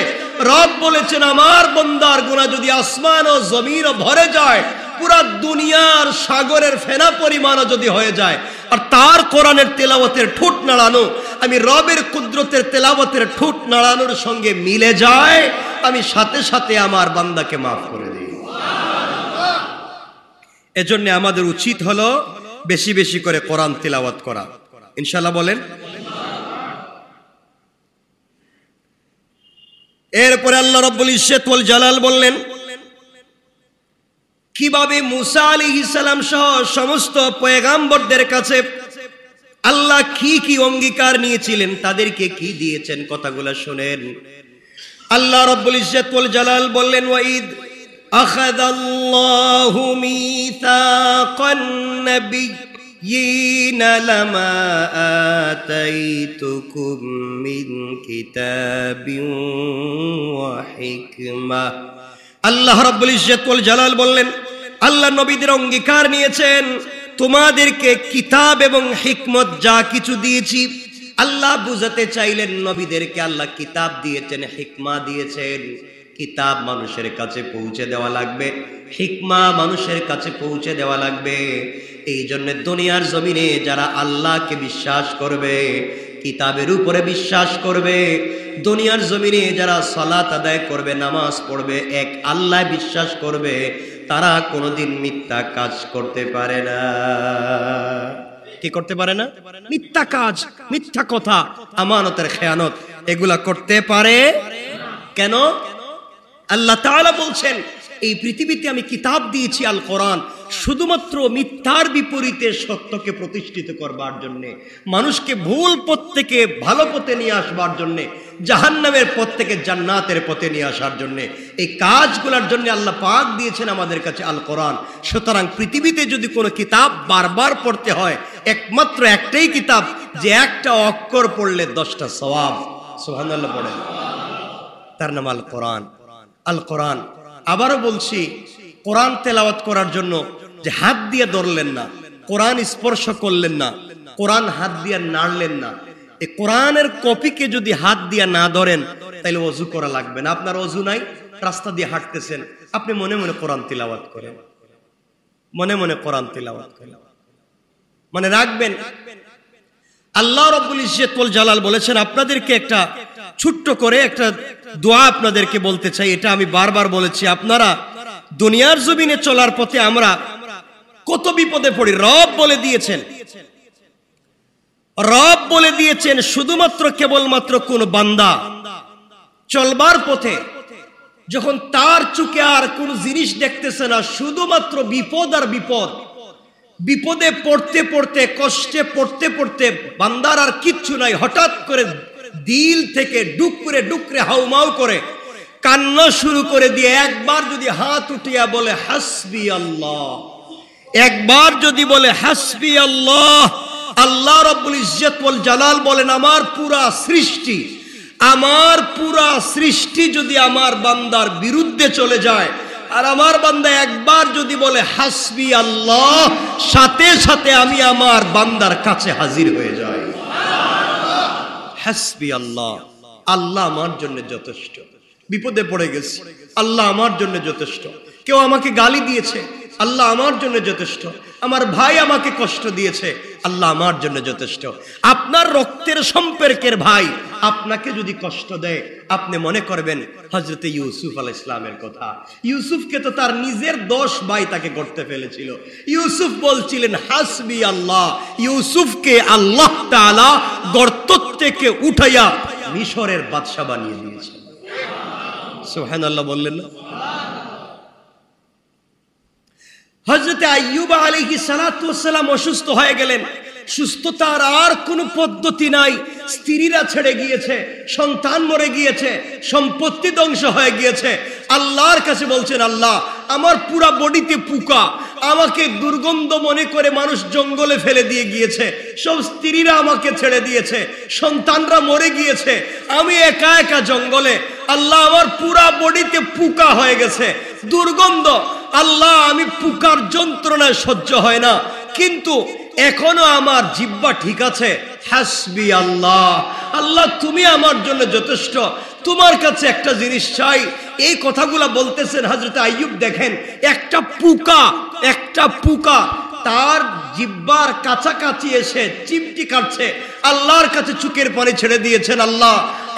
রব বলেছেন আমার বান্দার গুনাহ যদি আসমান ও জমিন ভরে যায়, পুরা দুনিয়ার সাগরের ফেনা পরিমাণও যদি হয়ে যায়, আর তার কোরআনের তেলাওয়াতের ঠোঁট নাড়ানো আমি রবের কুদরতের তেলাওয়াতের ঠোঁট নাড়ানোর সঙ্গে মিলে যায়, আমি সাথে সাথে আমার বান্দাকে মাফ করে দিই। এজন্য আমাদের উচিত হলো বেশি বেশি করে কোরআন তেলাওয়াত করা। ইনশাআল্লাহ বলেন। এরপরে আল্লাহ রাব্বুল ইজ্জত ওয়াল জালাল বললেন কিভাবে মুসা আলাইহিস সালাম সহ সমস্ত পয়গম্বরদের কাছে আল্লাহ কি কি অঙ্গীকার নিয়েছিলেন, তাদেরকে কি দিয়েছেন, কথাগুলো শুনেন। আল্লাহ রাব্বুল ইজ্জত ওয়াল জালাল বললেন ওয়াইদ আখাযাল্লাহু মিসাকান নাবিয়্যিনা লামা আতাইতুকুম মিন কিতাবিন ওয়া হিকমাহ। আল্লাহ রাব্বুল ইজ্জত ওয়াল জালাল বললেন আল্লাহ নবীদের অঙ্গীকার নিয়েছেন, তোমাদেরকে কিতাব এবং হিকমত যা কিছু দিয়েছি। আল্লাহ বুঝাতে চাইলেন নবীদেরকে আল্লাহ কিতাব দিয়েছেন, হিকমা দিয়েছেন। কিতাব মানুষের কাছে পৌঁছে দেওয়া লাগবে, হিকমা মানুষের কাছে পৌঁছে দেওয়া লাগবে। এই জন্য দুনিয়ার জমিনে যারা আল্লাহকে বিশ্বাস করবে, কিতাবের উপরে বিশ্বাস করবে, দুনিয়ার জমিনে যারা সালাত আদায় করবে, নামাজ পড়বে, এক আল্লাহ বিশ্বাস করবে, তারা কোনোদিন মিথ্যা কাজ করতে পারে না। কি করতে পারে না? মিথ্যা কাজ, মিথ্যা কথা, আমানতের খেয়ানত এগুলা করতে পারে কেন? আল্লাহ তাআলা বলছেন এই পৃথিবীতে আমি কিতাব দিয়েছি আল কোরআন শুধুমাত্র মিথ্যার বিপরীতে সত্যকে প্রতিষ্ঠিত করবার জন্য, মানুষকে ভুল পথ থেকে ভালো পথে নিয়ে আসবার জন্য, জাহান্নামের পথ থেকে জান্নাতের পথে নিয়ে আসার জন্য। এই কাজগুলোর জন্য আল্লাহ পাক দিয়েছেন আমাদের কাছে আল কোরআন। সুতরাং পৃথিবীতে যদি কোনো কিতাব বারবার পড়তে হয়, একমাত্র একটাই কিতাব যে একটা অক্ষর পড়লে 10টা সওয়াব। সুবহানাল্লাহ পড়েন, তার নাম আল কোরআন। আল কোরআন। আবারও বলছি, কোরআন তেলাওয়াত করার জন্য যে হাত দিয়ে ধরলেন না, কোরআন স্পর্শ করলেন না, কোরআন হাত দিয়ে নাড়লেন না, এই কোরআনের কপিকে যদি হাত দিয়ে না ধরেন তাহলে ওযু করা লাগবে না। আপনার ওযু নাই, রাস্তা দিয়ে হাঁটতেছেন, আপনি মনে মনে কোরআন তিলাওয়াত করেন, মনে মনে কোরআন তিলাওয়াত করেন। মনে রাখবেন আল্লাহ রাব্বুল ইজ্জত ওয়াল জালাল বলেছেন আপনাদেরকে একটা ছোট্ট করে একটা দোয়া আপনাদেরকে বলতে চাই। এটা আমি বারবার বলেছি, আপনারা দুনিয়ার জমিনে চলার পথে আমরা কত বিপদে পড়ি। রব বলে দিয়েছেন, রব বলে দিয়েছেন শুধুমাত্র কেবলমাত্র কোন বান্দা চলবার পথে যখন তার চোখে আর কোন জিনিস দেখতেছে না, শুধুমাত্র বিপদ আর বিপদ, বিপদে পড়তে পড়তে, কষ্টে পড়তে পড়তে বান্দার আর কিচ্ছু নাই, হঠাৎ করে দিল থেকে ডুকরে ডুকরে হাউমাউ করে কান্না শুরু করে দিয়ে একবার যদি হাত উঠিয়া বলে হাসবি আল্লাহ, একবার যদি বলে হাসবি আল্লাহ, আল্লাহ রাব্বুল ইজ্জত ওয়াল জালাল বলেন আমার পুরা সৃষ্টি, আমার পুরা সৃষ্টি যদি আমার বান্দার বিরুদ্ধে চলে যায় আর আমার বান্দা একবার যদি বলে হাসবি আল্লাহ, সাথে সাথে আমি আমার বান্দার কাছে হাজির হয়ে যাই। হাসবি আল্লাহ, আল্লাহ আমার জন্য যথেষ্ট। বিপদে পড়ে গেছি, আল্লাহ আমার জন্য যথেষ্ট। কেউ আমাকে গালি দিয়েছে, আল্লাহ আমার জন্য যথেষ্ট। আমার ভাই আমাকে কষ্ট দিয়েছে, আল্লাহ আমার জন্য যথেষ্ট। আপনার রক্তের সম্পর্কের ভাই আপনাকে যদি কষ্ট দেয়, আপনি মনে করবেন হযরত ইউসুফ আলাইহিস সালামের কথা। ইউসুফকে তো তার নিজের 10 ভাই তাকে গর্তে ফেলেছিল। ইউসুফ বলছিলেন হাসবি আল্লাহ। ইউসুফকে আল্লাহ তাআলা গর্ত থেকে উঠাইয়া মিশরের বাদশা বানিয়ে দিয়েছেন। সুবহানাল্লাহ বললেন না? হযরত আইয়ুব আলাইহিস সালাতু ওয়াস সালাম অসুস্থ হয়ে গেলেন। সুস্থতার আর কোনো পদ্ধতি নাই, স্ত্রীরা ছেড়ে গিয়েছে, সন্তান মরে গিয়েছে, সম্পত্তি ধ্বংস হয়ে গিয়েছে। আল্লাহর কাছে বলছেন আল্লাহ আমার পুরা বডিতে পোকা, আমাকে দুর্গন্ধ মনে করে মানুষ জঙ্গলে ফেলে দিয়ে গিয়েছে, সব স্ত্রীরা আমাকে ছেড়ে দিয়েছে, সন্তানরা মরে গিয়েছে, আমি একা একা জঙ্গলে। আল্লাহ আমার পুরা বডিতে পোকা হয়ে গেছে, দুর্গন্ধ। আল্লাহ আমি পোকার যন্ত্রণায় সহ্য হয় না, কিন্তু এখনো আমার জিহ্বা ঠিক আছে। হাসবি আল্লাহ, আল্লাহ তুমি আমার জন্য যথেষ্ট। তোমার কাছে একটা জিনিস চাই। এই কথাগুলা বলতেছেন হযরত আইয়ুব। দেখেন একটা পোকা তার জিহ্বার কাছাকাছি এসে চিমটি কাটছে, আল্লাহর কাছে চোখের পানি ছেড়ে দিয়েছেন। আল্লাহ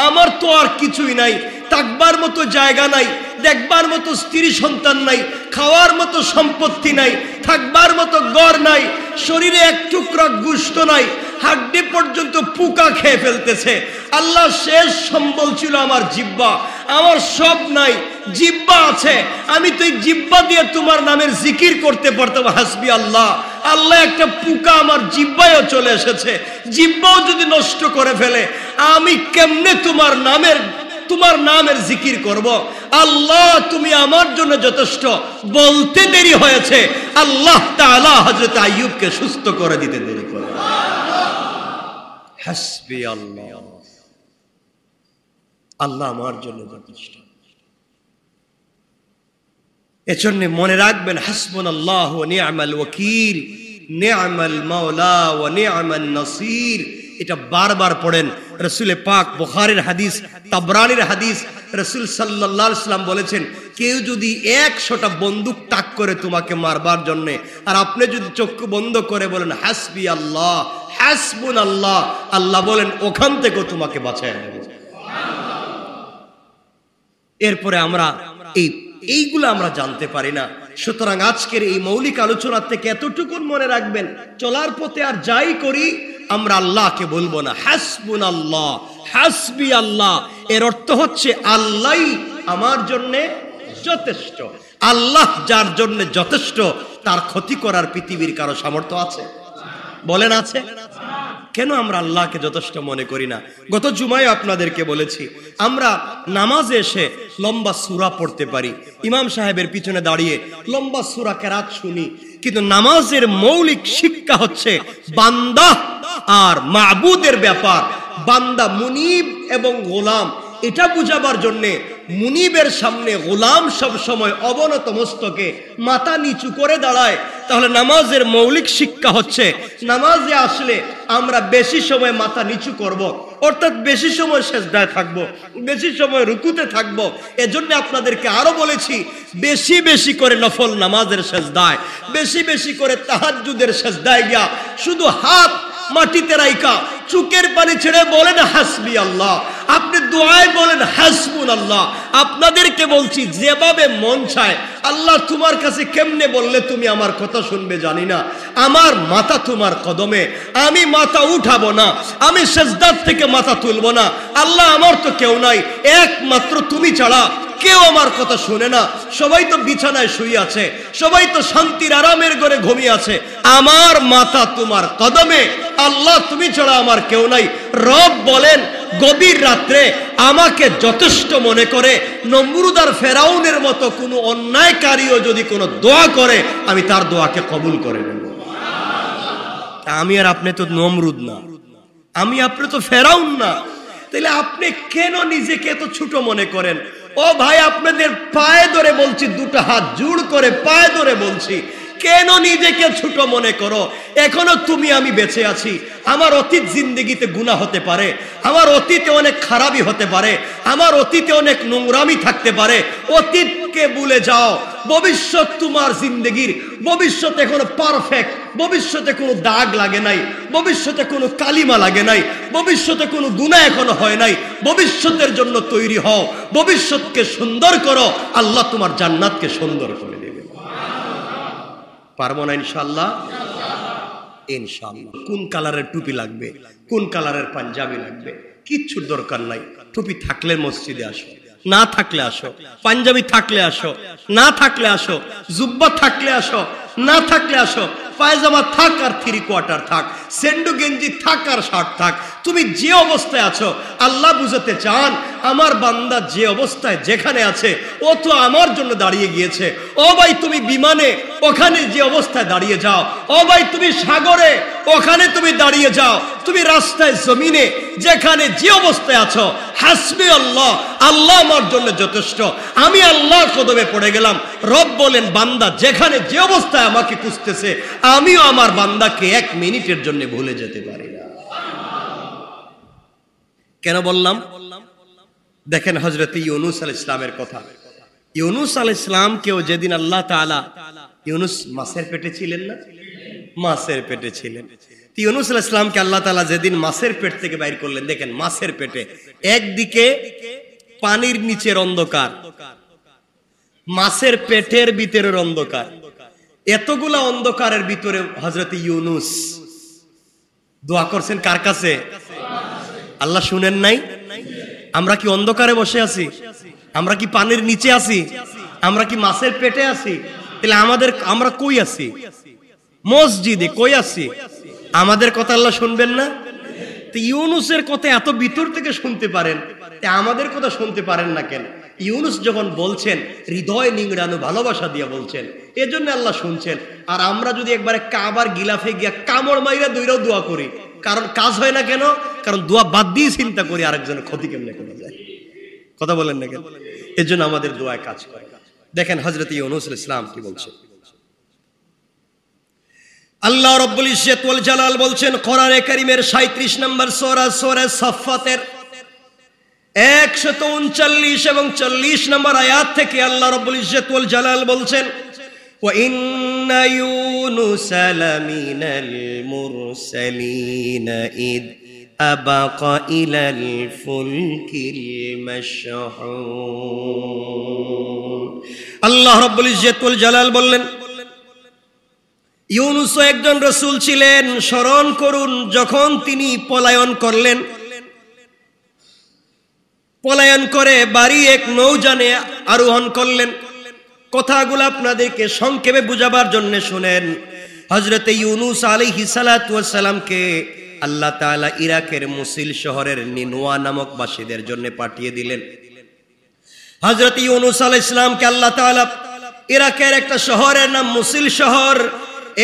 আমার তো আর কিছুই নাই, থাকবার মতো জায়গা নাই, দেখবার মতো স্ত্রী সন্তান নাই, খাওয়ার মতো সম্পত্তি নাই, থাকবার মতো ঘর নাই, শরীরে এক টুকরা গোশত নাই। হাড্ডি পর্যন্ত পোকা খেয়ে ফেলতেছে। আল্লাহ শেষ সম্বল ছিল আমার জিহ্বা, আমার সব নাই, জিহ্বা আছে, আমি তো এই জিহ্বা দিয়ে তোমার নামের জিকির করতে পারতাম, হাসবি আল্লাহ। আল্লাহ একটা পোকা আমার জিহ্বায়ও চলে এসেছে, জিহ্বাও যদি নষ্ট করে ফেলে আমি কেমনে তোমার নামের জিকির করব? আল্লাহ তুমি আমার জন্য যথেষ্ট। বলতে দেরি হয়েছে, আল্লাহ তাআলা হযরত আইয়ুবকে সুস্থ করে দিতে দেরি করে। হাসবি আল্লাহ, আল্লাহ আমার জন্য যথেষ্ট। এজন্য মনে রাখবেন, হাসবুনাল্লাহু ওয়া নি'মাল ওয়াকিল, নি'মাল মাওলা ওয়া নি'মান নাসির। এটা বারবার পড়েন। রাসূল পাক বুখারীর হাদিস, তাবরানীর হাদিস, রাসূল সাল্লাল্লাহু আলাইহি ওয়াসাল্লাম বলেছেন, কেউ যদি 100টা বন্দুক তাক করে তোমাকে মারবার জন্য, আর আপনি যদি চক্ষু বন্ধ করে বলেন হাসবি আল্লাহ, হাসবুনাল্লাহ, আল্লাহ বলেন ওখান থেকে তোমাকে বাঁচায় নেবে। এরপরে আমরা এইগুলো আমরা জানতে পারি না। সুতরাং আজকের এই মৌলিক আলোচনা থেকে এতটুকু মনে রাখবেন, চলার পথে আর যাই করি আমরা আল্লাহকে বলবো না হাসবুনাল্লাহ, হাসবি আল্লাহ। এর অর্থ হচ্ছে আল্লাহই আমার জন্য যথেষ্ট। আল্লাহ যার জন্য যথেষ্ট, তার ক্ষতি করার পৃথিবীর কারো সামর্থ্য আছে? বলেন আছে? কেন আমরা আল্লাহকে যথেষ্ট মনে করি না? গত জুমায় আপনাদেরকে বলেছি, আমরা নামাজে এসে লম্বা সূরা পড়তে পারি, ইমাম সাহেবের পিছনে দাঁড়িয়ে লম্বা সূরা কেরাত শুনি, কিন্তু নামাজের মৌলিক শিক্ষা হচ্ছে বান্দা আর মাবুদের ব্যাপার। বান্দা মুনিব এবং গোলাম, এটা বুঝাবার জন্যে মুনিবের সামনে গোলাম সব সময় অবনত মস্তকে মাথা নিচু করে দাঁড়ায়। তাহলে নামাজের মৌলিক শিক্ষা হচ্ছে নামাজে আসলে আমরা বেশি সময় মাথা নিচু করব, অর্থাৎ বেশি সময় সেজদায় থাকব, বেশি সময় রুকুতে থাকব। এজন্য আপনাদেরকে আরো বলেছি, বেশি বেশি করে নফল নামাজের সেজদায়, বেশি বেশি করে তাহাজ্জুদের সেজদায় গিয়া শুধু হাত মাটিতে রাইকা চুকের পানি ছেড়ে বলেন হাসবি আল্লাহ। আপনি দোয়ায় বলেন হাসবুনাল্লাহ। আপনাদেরকে বলছি, যেভাবে মন চায়, আল্লাহ তোমার কাছে কেমনে বললে তুমি আমার কথা শুনবে জানি না, আমার মাথা তোমার কদমে, আমি মাথা উঠাবো না, আমি সেজদার থেকে মাথা তুলবো না। আল্লাহ আমার তো কেউ নাই, একমাত্র তুমি ছাড়া কেউ আমার কথা শুনে না। সবাই তো বিছানায় শুয়ে আছে, সবাই তো শান্তির আরামের ঘরে ঘুমিয়ে আছে, আমার মাথা তোমার কদমে, আল্লাহ তুমি ছাড়া আমার কেউ নাই। রব বলেন গভীর রাত্রে আমাকে যথেষ্ট মনে করে নমরুদ আর ফেরাউনের মতো কোনো অন্যায়কারীও যদি কোনো দোয়া করে, আমি তার দোয়াকে কবুল করে নেব। আমি আর আপনি তো নমরুদ না, আমি আপনি তো ফেরাউন না, তাহলে আপনি কেন নিজেকে এত ছোট মনে করেন? ও ভাই, আপনাদের পায়ে ধরে বলছি, দুটো হাত জোড় করে পায়ে ধরে বলছি, কেন নিজেকে ছোট মনে করো? এখনো তুমি আমি বেঁচে আছি। আমার অতীত জিন্দেগিতে গুনাহ হতে পারে, আমার অতীতে অনেক খারাপই হতে পারে, আমার অতীতে অনেক নোংরামি থাকতে পারে। অতীতকে ভুলে যাও, ভবিষ্যৎ তোমার জিন্দেগির ভবিষ্যৎ এখনো পারফেক্ট, ভবিষ্যতে কোনো দাগ লাগে নাই, ভবিষ্যতে কোনো কালিমা লাগে নাই, ভবিষ্যতে কোনো গুনাহ এখনো হয় নাই। ভবিষ্যতের জন্য তৈরি হও, ভবিষ্যৎকে সুন্দর করো, আল্লাহ তোমার জান্নাতকে সুন্দর করে দেবে। পারবো না ইনশাআল্লাহ? ইনশাআল্লাহ। কোন কালারের টুপি লাগবে, কোন কালারের পাঞ্জাবি লাগবে, কিচ্ছুর দরকার নাই। টুপি থাকলে মসজিদে আসো, না থাকলে আসো, পাঞ্জাবি থাকলে আসো, না থাকলে আসো, জুব্বা থাকলে আসো, না থাকলে আসো, পায়জামা থাক আর 3/4 থাক, সেন্ডু গেঞ্জি থাক আর শার্ট থাক, তুমি যে অবস্থায় আছো, আল্লাহ বুঝাতে চান আমার বান্দা যে অবস্থায় যেখানে আছে ও তো আমার জন্য দাঁড়িয়ে গিয়েছে। ও ভাই তুমি বিমানে ওখানে যে অবস্থায় দাঁড়িয়ে যাও, ও ভাই তুমি সাগরে ওখানে তুমি দাঁড়িয়ে যাও, তুমি রাস্তায় জমিনে যেখানে যে অবস্থায় আছো, হাসবি আল্লাহ, আল্লাহ আমার জন্য যথেষ্ট। আমি আল্লাহর কদমে পড়ে গেলাম। রব বলেন বান্দা যেখানে যে অবস্থায় আমাকে খুঁজতেছে, আমিও আমার বান্দাকে 1 মিনিটের জন্য ভুলে যেতে পারি না। কেন বললাম? দেখেন হযরত ইউনূস আলাইহিস সালামের কথা। ইউনূস আলাইহিস সালামকেও যেদিন আল্লাহ তাআলা, ইউনূস মাছের পেটে ছিলেন না? মাছের পেটে ছিলেন। ইউনূস আলাইহিস সালামকে আল্লাহ তাআলা যেদিন মাছের পেট থেকে বাইর করলেন, দেখেন মাছের পেটে একদিকে পানির নিচের অন্ধকার, মাছের পেটের ভিতরের অন্ধকার, এতগুলা অন্ধকারের ভিতরে হযরত ইউনূস দোয়া করছেন কার কাছে? আল্লাহ শুনেন নাই? আমরা কি অন্ধকারে বসে আছি? আমরা কি পানির নিচে আছি? আমরা কি মাছের পেটে আছি? তাহলে আমরা কই আছি? মসজিদে কই আছি? আমাদের কথা আল্লাহ শুনবেন না? তো ইউনুসের কথা এত ভিতর থেকে শুনতে পারেন, আমাদের কথা শুনতে পারেন না কেন? ইউনুস যখন বলছেন হৃদয় নিংড়ানো ভালোবাসা দিয়ে বলছেন, এজন্য আল্লাহ শুনছেন। আর আমরা যদি একবারে কাবার গিলাফে গিয়া কামড় মাইরা দইরাও দোয়া করি, কারণ কাজ হয় না কেন? কারণ দোয়া বাদ দিয়ে চিন্তা করি আরেকজনের ক্ষতি কেমনে করা যায়। কথা বলেন না কেন? এজন্য আমাদের দোয়ায় কাজ করে। দেখেন হযরত ইউনুস আলাইহিস সালাম কি বলছেন। আল্লাহ রাব্বুল ইজ্জত ওয়াল জালাল বলছেন কোরআনে কারীমের 37 নম্বর সূরা সূরা সাফফাতের 139 এবং 40 নম্বর আয়াত থেকে আল্লাহ রাব্বুল ইজ্জত ওয়াল জালাল বলছেন ওয়া ইন্না ইউনুসা লামিনাল মুরসালিন ইদ আবাকা ইলাল ফুলকিল মাশহুন। আল্লাহ রাব্বুল ইজ্জত ওয়াল জালাল বললেন ইউনুস একজন রাসূল ছিলেন। স্মরণ করুন যখন তিনি পলায়ন করলেন, পলায়ন করে বাড়ি এক নৌযানে আরোহণ করলেন। কথাগুলো আপনাদেরকে সংক্ষেপে বুঝাবার জন্য শুনেন। হযরত ইউনুস আলাইহিস সালাতু ওয়াস সালামকে আল্লাহ তাআলা ইরাকের মুসিল শহরের নিনওয়া নামক বাসীদের জন্য পাঠিয়ে দিলেন। হযরত ইউনুস আলাইহিস সালামকে আল্লাহ তাআলা ইরাকের একটা শহরের নাম মুসিল শহর,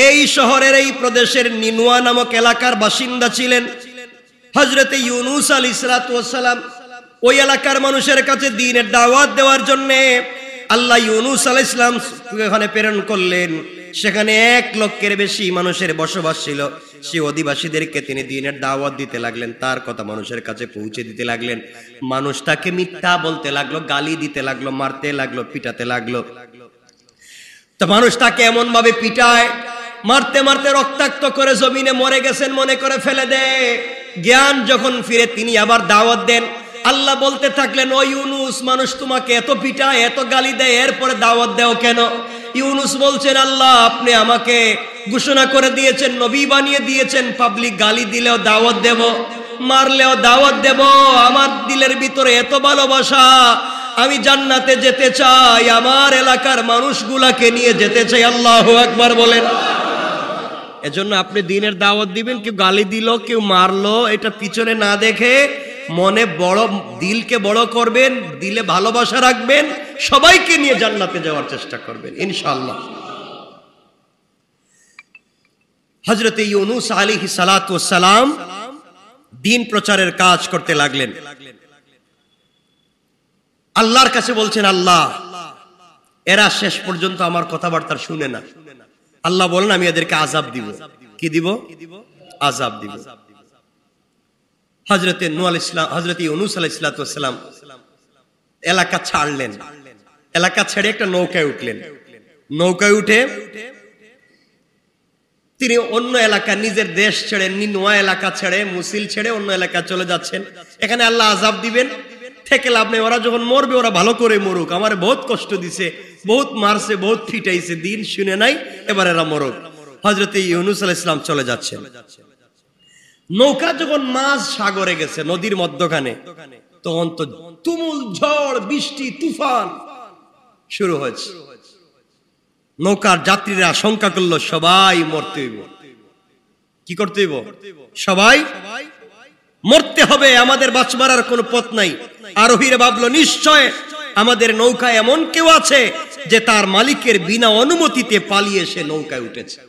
এই শহরের এই প্রদেশের নিনওয়া নামক এলাকার বাসিন্দা ছিলেন। হযরত ইউনুস আলাইহিস সালাতু ওয়াস সালাম ওই এলাকার মানুষের কাছে দ্বীনের দাওয়াত দেওয়ার জন্য আল্লাহ ইউনুস আলাইহিস সালাম ওখানে প্রেরণ করলেন। সেখানে 1 লক্ষের বেশি মানুষের বসবাস ছিল। সেই অধিবাসীদেরকে তিনি দ্বীনের দাওয়াত দিতে লাগলেন, তার কথা মানুষের কাছে পৌঁছে দিতে লাগলেন। মানুষ তাকে মিথ্যা বলতে লাগলো, গালি দিতে লাগলো, মারতে লাগলো, পিটাতে লাগলো। তো মানুষ তাকে এমন ভাবে পিটায়, মারতে মারতে রক্তাক্ত করে জমিনে মরে গেছেন মনে করে ফেলে দেয়। জ্ঞান যখন ফিরে তিনি আবার দাওয়াত দেন। আল্লাহ বলতে থাকলেন ও ইউনুস, মানুষ তোমাকে এত পিটায়, এত গালি দেয়, এরপরে দাওয়াত দাও কেন? ইউনুস বলছেন আল্লাহ আপনি আমাকে ঘোষণা করে দিয়েছেন, নবী বানিয়ে দিয়েছেন, পাবলিক গালি দিলেও দাওয়াত দেব, মারলেও দাওয়াত দেব। আমার দিলের ভিতরে এত ভালোবাসা, আমি জান্নাতে যেতে চাই, আমার এলাকার মানুষগুলাকে নিয়ে যেতে চাই। আল্লাহু আকবার বলেন। এজন্য আপনি দ্বীনের দাওয়াত দিবেন, কেউ গালি দিল, কেউ মারলো, এটা পিছনে না দেখে মনে বড়, দিলকে বড় করবেন, দিলে ভালোবাসা রাখবেন, সবাইকে নিয়ে জান্নাতে যাওয়ার চেষ্টা করবেন ইনশাআল্লাহ। হযরত ইউনুস আলাইহিস সালাতু ওয়াস সালাম দ্বীন প্রচারের কাজ করতে লাগলেন। আল্লাহর কাছে বলছেন আল্লাহ এরা শেষ পর্যন্ত আমার কথাবার্তা শুনে না। আল্লাহ বলেন আমি এদেরকে আযাব দিব। কি দিব? আযাব দিব। হযরত ইউনুস আলাইহিস সালাম এলাকা ছাড়লেন। এলাকা ছেড়ে একটা নৌকায় উঠলেন। নৌকায় উঠে তিনি অন্য এলাকা, নিজের দেশ ছেড়ে, নিনওয়া এলাকা ছেড়ে, মুসিল ছেড়ে অন্য এলাকা চলে যাচ্ছেন। এখানে আল্লাহ আযাব দিবেন, থেকে লাভ নেই। ওরা যখন মরবে ওরা ভালো করে মরুক, আমার বহুত কষ্ট দিছে, বহুত মারছে, বহুত ফিটাইছে, দিন শুনে নাই, এবার এরা মরুক। হযরত ইউনুস আলাইহিস সালাম চলে যাচ্ছেন। নৌকা যখন মাঝ সাগরে গেছে, নদীর মধ্যখানে, তখন তো তুমুল ঝড়, বৃষ্টি, তুফান শুরু হয়েছে। নৌকার যাত্রীরা আশঙ্কা করলো সবাই মরতে হইব। কি করতে হইব? সবাই মরতে হবে, আমাদের বাঁচবার আর কোনো পথ নাই। আরোহীরা ভাবলো নিশ্চয় আমাদের নৌকায় এমন কেউ আছে যে তার মালিকের বিনা অনুমতিতে পালিয়ে এসে নৌকায় উঠেছে।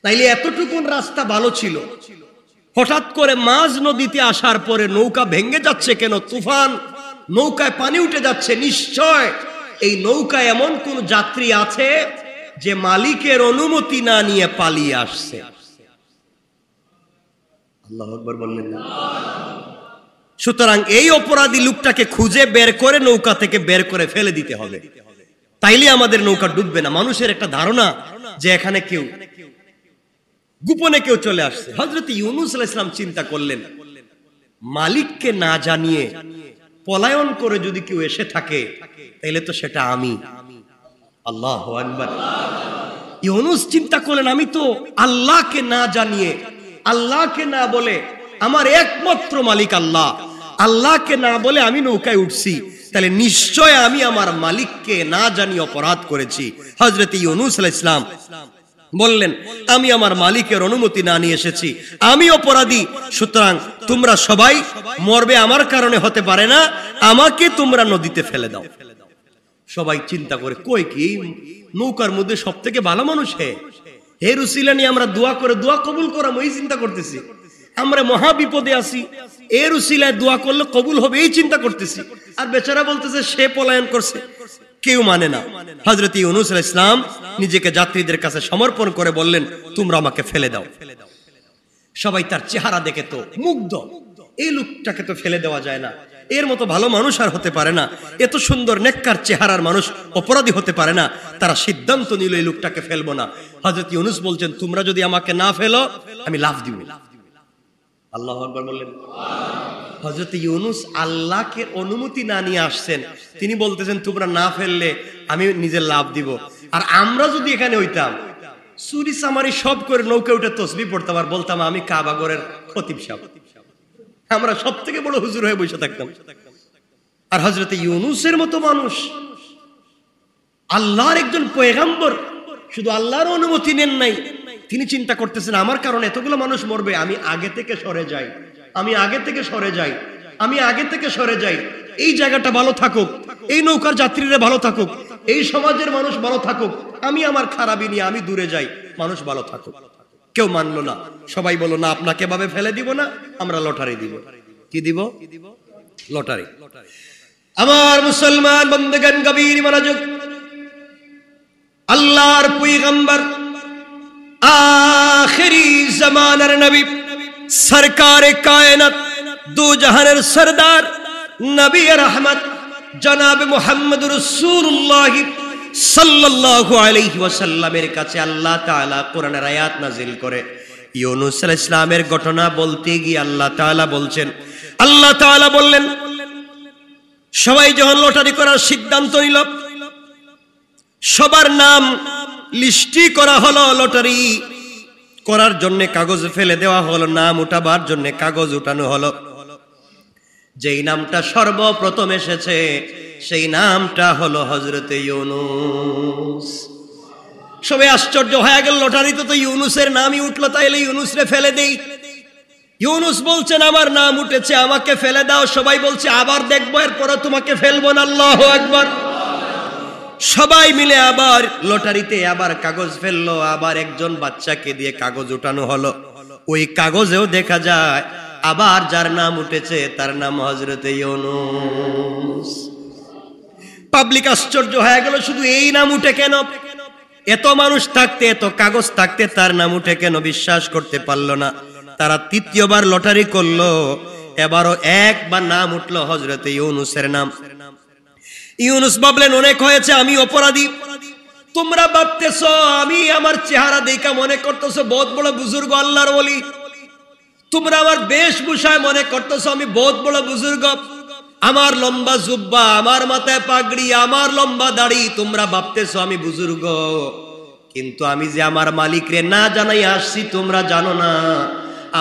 তাইলে এতটুকুন রাস্তা ভালো ছিল, হঠাৎ করে মাঝ নদীতে আসার পরে নৌকা ভেঙে যাচ্ছে কেন? তুফান, নৌকায় পানি উঠে যাচ্ছে। নিশ্চয় এই নৌকায় এমন কোন যাত্রী আছে যে মালিকের অনুমতি না নিয়ে পালিয়ে আসছে। আল্লাহু আকবার বললেন না? সুতরাং এই অপরাধী লোকটাকে খুঁজে বের করে নৌকা থেকে বের করে ফেলে দিতে হবে, তাইলে আমাদের নৌকা ডুববে না। মানুষের একটা ধারণা যে এখানে কেউ গোপনে কেউ চলে আসছে। হযরত ইউনুস আলাইহিস সালাম চিন্তা করলেন মালিককে না জানিয়ে পলায়ন করে যদি কেউ এসে থাকে তাহলে তো সেটা আমি। আল্লাহু আকবার। ইউনুস চিন্তা করলেন আমি তো আল্লাহকে না জানিয়ে আল্লাহকে না বলে, আমার একমাত্র মালিক আল্লাহ, আল্লাহকে না বলে আমি নৌকায় উঠছি, তাহলে নিশ্চয় আমি আমার মালিককে না জানি অপরাধ করেছি। হযরত ইউনূস আলাইহিস সালাম বললেন, আমি আমার মালিকের অনুমতি না নিয়ে এসেছি, আমি অপরাধী, সুতরাং তোমরা সবাই মরবে, আমার কারণে হতে পারে না, আমাকে তোমরা নদীতে ফেলে দাও। সবাই চিন্তা করে, কই কি নৌকার মধ্যে সব থেকে ভালো মানুষ এর উসিলা নিয়ে আমরা দোয়া করে দোয়া কবুল করাম, এই চিন্তা করতেছি। আমরা মহা বিপদে আছি, এর উসিলায় দোয়া করলে কবুল হবে এই চিন্তা করতেছি, আর বেচারা বলতেছে সে পলায়ন করছে। কেউ মানে না। হযরত ইউনূস আলাইহিস সালাম নিজেকে যাত্রীদের কাছে সমর্পণ করে বললেন, তোমরা আমাকে ফেলে দাও। সবাই তার চেহারা দেখে তো মুগ্ধ, এই লোকটাকে তো ফেলে দেওয়া যায় না, এর মতো ভালো মানুষ আর হতে পারে না, এত সুন্দর নেককার চেহারার মানুষ অপরাধী হতে পারে না। তারা সিদ্ধান্ত নিল এই লোকটাকে ফেলবো না। হযরত ইউনূস বলছেন, তোমরা যদি আমাকে না ফেলো আমি লাফ দিব। আল্লাহু আকবার বললেন। হযরত ইউনূস আল্লাহকে অনুমতি না নিয়ে আসছেন, তিনি বলতেছেন তোমরা না ফেললে আমি নিজে লাফ দিব। আর আমরা যদি এখানে হইতাম, চুরি চামারি সব করে নৌকা উঠে তসবিহ পড়তাম আর বলতাম আমি কাবা ঘরের খতিব সাহেব, আমরা সব থেকে বড় হুজুর হয়ে বসে থাকতাম। আর হযরত ইউনূসের মতো মানুষ, আল্লাহর একজন পয়গম্বর, শুধু আল্লাহর অনুমতি নেন নাই, তিনি চিন্তা করতেছেন আমার কারণে এতগুলো মানুষ মরবে, আমি আগে থেকে সরে যাই, আমি আগে থেকে সরে যাই, আমি আগে থেকে সরে যাই, এই জায়গাটা ভালো থাকুক, এই নৌকার যাত্রীরা ভালো থাকুক, এই সমাজের মানুষ ভালো থাকুক, আমি আমার খারাপি নিয়ে আমি দূরে যাই, মানুষ ভালো থাকুক। কেউ মানলো না, সবাই বলল না, আপনাকে ভাবে ফেলে দিব না, আমরা লটারি দিব। কি দিব? লটারি। আমার মুসলমান বন্ধুগণ, গভীর মনোযোগ, আল্লাহর পয়গম্বর, আখিরি জামানার নবী, সরকারে কায়নাত, দু জাহানের সরদার, নবী রহমত জনাব মুহাম্মদ রাসূলুল্লাহ সাল্লাল্লাহু আলাইহি ওয়াসাল্লামের কাছে আল্লাহ তাআলা কোরআনের আয়াত নাযিল করে ইউনূস আলাইহিস সালামের ঘটনা বলতে গিয়ে আল্লাহ তাআলা বলছেন, আল্লাহ তাআলা বললেন, সবাই যখন লটারি করার সিদ্ধান্ত নিল, সবার নাম লিস্টি করা হলো, লটারি করার জন্য কাগজ ফেলে দেওয়া হলো, নাম উঠাবার জন্য কাগজ উঠানো হলো। যেই নামটা সর্বপ্রথম এসেছে সেই নামটা হলো হযরত ইউনূস। সবাই আশ্চর্য হয়ে গেল, লটারিতে তো ইউনূসের নামই উঠলো, তাইলে ইউনূসরে ফেলে দেই। ইউনূস বলছেন আমার নাম উঠেছে, আমাকে ফেলে দাও। সবাই বলছে আবার দেখবো, এরপরে তোমাকে ফেলবো না। আল্লাহু আকবার। সবাই মিলে আবার লটারিতে আবার কাগজ ফেললো, আবার একজন বাচ্চাকে দিয়ে কাগজ উঠানো হলো। ওই কাগজেও দেখা যায় আবার যার নাম উঠেছে তার নাম হযরত ইউনূস। পাবলিক আশ্চর্য হয়ে গেল, শুধু এই নাম উঠে কেন? এত মানুষ থাকতে, এত কাগজ থাকতে তার নাম উঠে কেন? বিশ্বাস করতে পারলো না। তারা তৃতীয়বার লটারি করলো, এবারও একবার নাম উঠলো হযরত ইউনূসের নাম। ইউনূস ভাবলেন অনেক হয়েছে, আমি অপরাধী। তোমরা ভাবতেছো আমি আমার চেহারা দেখা মনে করতেছো বহুত বড় বুজুর্গ, আল্লাহর ওলি। তোমরা আমার বেশভূষায় মনে করতেছো আমি বহুত বড় বুজুর্গ, আমার লম্বা জুব্বা, আমার মাথায় পাগড়ি, আমার লম্বা দাড়ি, তোমরা ভাবতেছো আমি বুজুর্গ। কিন্তু আমি যে আমার মালিকরে না জানাই আসছি তোমরা জানো না।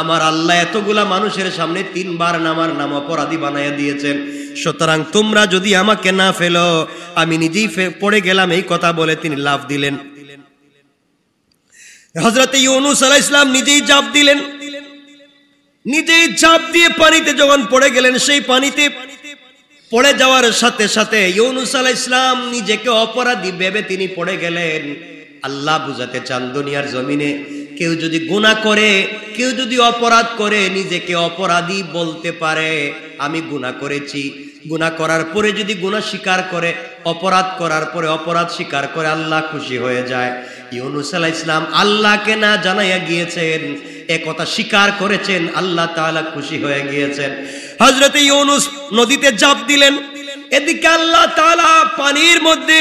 আমার আল্লাহ এতগুলা মানুষের সামনে 3 বার আমার নাম অপরাধী বানাইয়া দিয়েছেন। সুতরাং তোমরা যদি আমাকে না ফেলো আমি নিজেই পড়ে গেলাম, এই কথা বলে তিনি লাফ দিলেন। হযরত ইউনূস আলাইহিস সালাম নিজেই ঝাঁপ দিলেন। নিজেই ঝাঁপ দিয়ে পানিতে যখন পড়ে গেলেন, সেই পানিতে পড়ে যাওয়ার সাথে সাথে ইউনূস আলাইহিস সালাম নিজেকে অপরাধী ভেবে তিনি পড়ে গেলেন। আল্লাহ বুঝাতে চান দুনিয়ার জমিনে কেউ যদি গুনাহ করে, কেউ যদি অপরাধ করে, নিজেকে অপরাধী বলতে পারে, আমি গুনাহ করেছি, গুনাহ করার পরে যদি গুনাহ স্বীকার করে, অপরাধ করার পরে অপরাধ স্বীকার করে, আল্লাহ খুশি হয়ে যায়। ইউনূস আলাইহিস সালাম আল্লাহকে না জানাইয়া গিয়েছেন, এ কথা স্বীকার করেছেন, আল্লাহ তাআলা খুশি হয়ে গিয়েছেন। হযরত ইউনূস নদীতে ঝাঁপ দিলেন। এদিকে আল্লাহ তাআলা পানির মধ্যে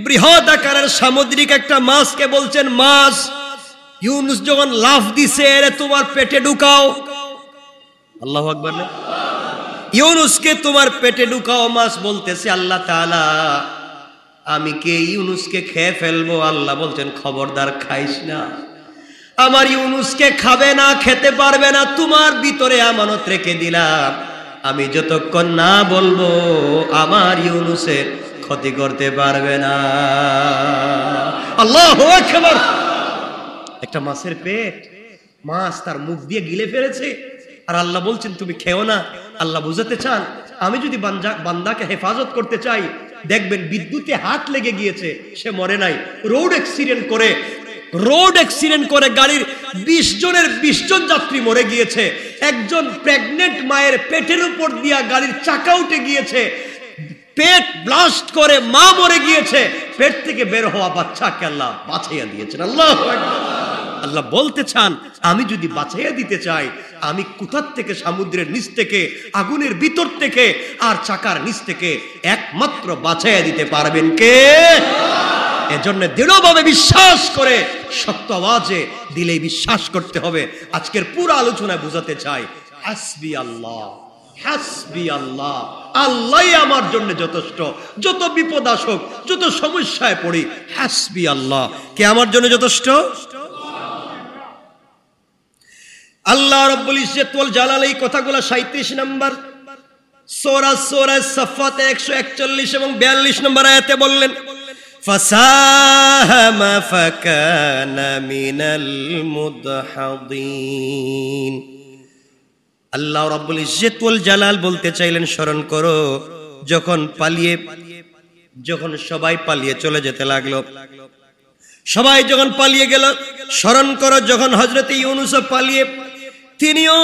বৃহৎ আকারের সামুদ্রিক একটা মাছকে বলছেন, মাছ ইউনূস যখন লাফ দিছে, এরে তোমার পেটে ঢুকাও। আল্লাহু আকবার। ইউনূসকে তোমার পেটে ঢুকাও। মাছ বলতেছে আল্লাহ তাআলা আমি কে ইউনূসকে খেয়ে ফেলবো। আল্লাহ বলছেন খবরদার খাইস না। আমার ইউনুসকে খাবে না, খেতে পারবে না, তোমার ভিতরে আমানত রেখে দিলাম। আমি যতক্ষণ না বলবো আমার ইউনুসের ক্ষতি করতে পারবে না। আল্লাহু আকবার। একটা মাছের পেট, মাছ তার মুখ দিয়ে গিলে ফেলেছে, আর আল্লাহ বলছেন তুমি খেও না। আল্লাহ বুঝাতে চান আমি যদি বান্দাকে হেফাজত করতে চাই, দেখবেন বিদ্যুতে হাত লেগে গিয়েছে, সে মরে নাই। রোড অ্যাক্সিডেন্ট করে গাড়ির 20 জনের 20 জন যাত্রী মরে গিয়েছে। একজন প্রেগনেন্ট মায়ের পেটের উপর দিয়া গাড়ির চাকা উঠে গিয়েছে, পেট ব্লাস্ট করে মা মরে গিয়েছে, পেট থেকে বের হওয়া বাচ্চাকে আল্লাহ বাঁচাইয়া দিয়েছেন। আল্লাহু আকবার। আল্লাহ বলতে চান আমি যদি বাঁচাইয়া দিতে চাই, আমি কোথার থেকে, সমুদ্রের নিচ থেকে, আগুনের ভিতর থেকে, আর চাকার নিচ থেকে একমাত্র বাঁচাইয়া দিতে পারবেন কে? এজন্য দৃঢ়ভাবে বিশ্বাস করে শক্ত আওয়াজে দিলেই বিশ্বাস করতে হবে। আজকের পুরো আলোচনায় বুঝাতে চাই হাসবি আল্লাহ, হাসবি আল্লাহ, আল্লাহই আমার জন্য যথেষ্ট। যত বিপদ আসুক, যত সমস্যায় পড়ি, হাসবি আল্লাহ, কে আমার জন্য যথেষ্ট? আল্লাহ রাব্বুল ইজ্জত ওয়াল জালাল এই কথাগুলো 37 নম্বর সূরা সাফফাতে 141 এবং 42 নম্বর আয়াতে বললেন, ফাসাহামা ফাকানা মিনাল মুদহাদিন। আল্লাহ রাব্বুল ইজ্জত ওয়াল জালাল বলতে চাইলেন স্মরণ করো যখন সবাই পালিয়ে চলে যেতে লাগলো, সবাই যখন পালিয়ে গেল, স্মরণ করো যখন হযরত ইউনূস পালিয়ে তিনিও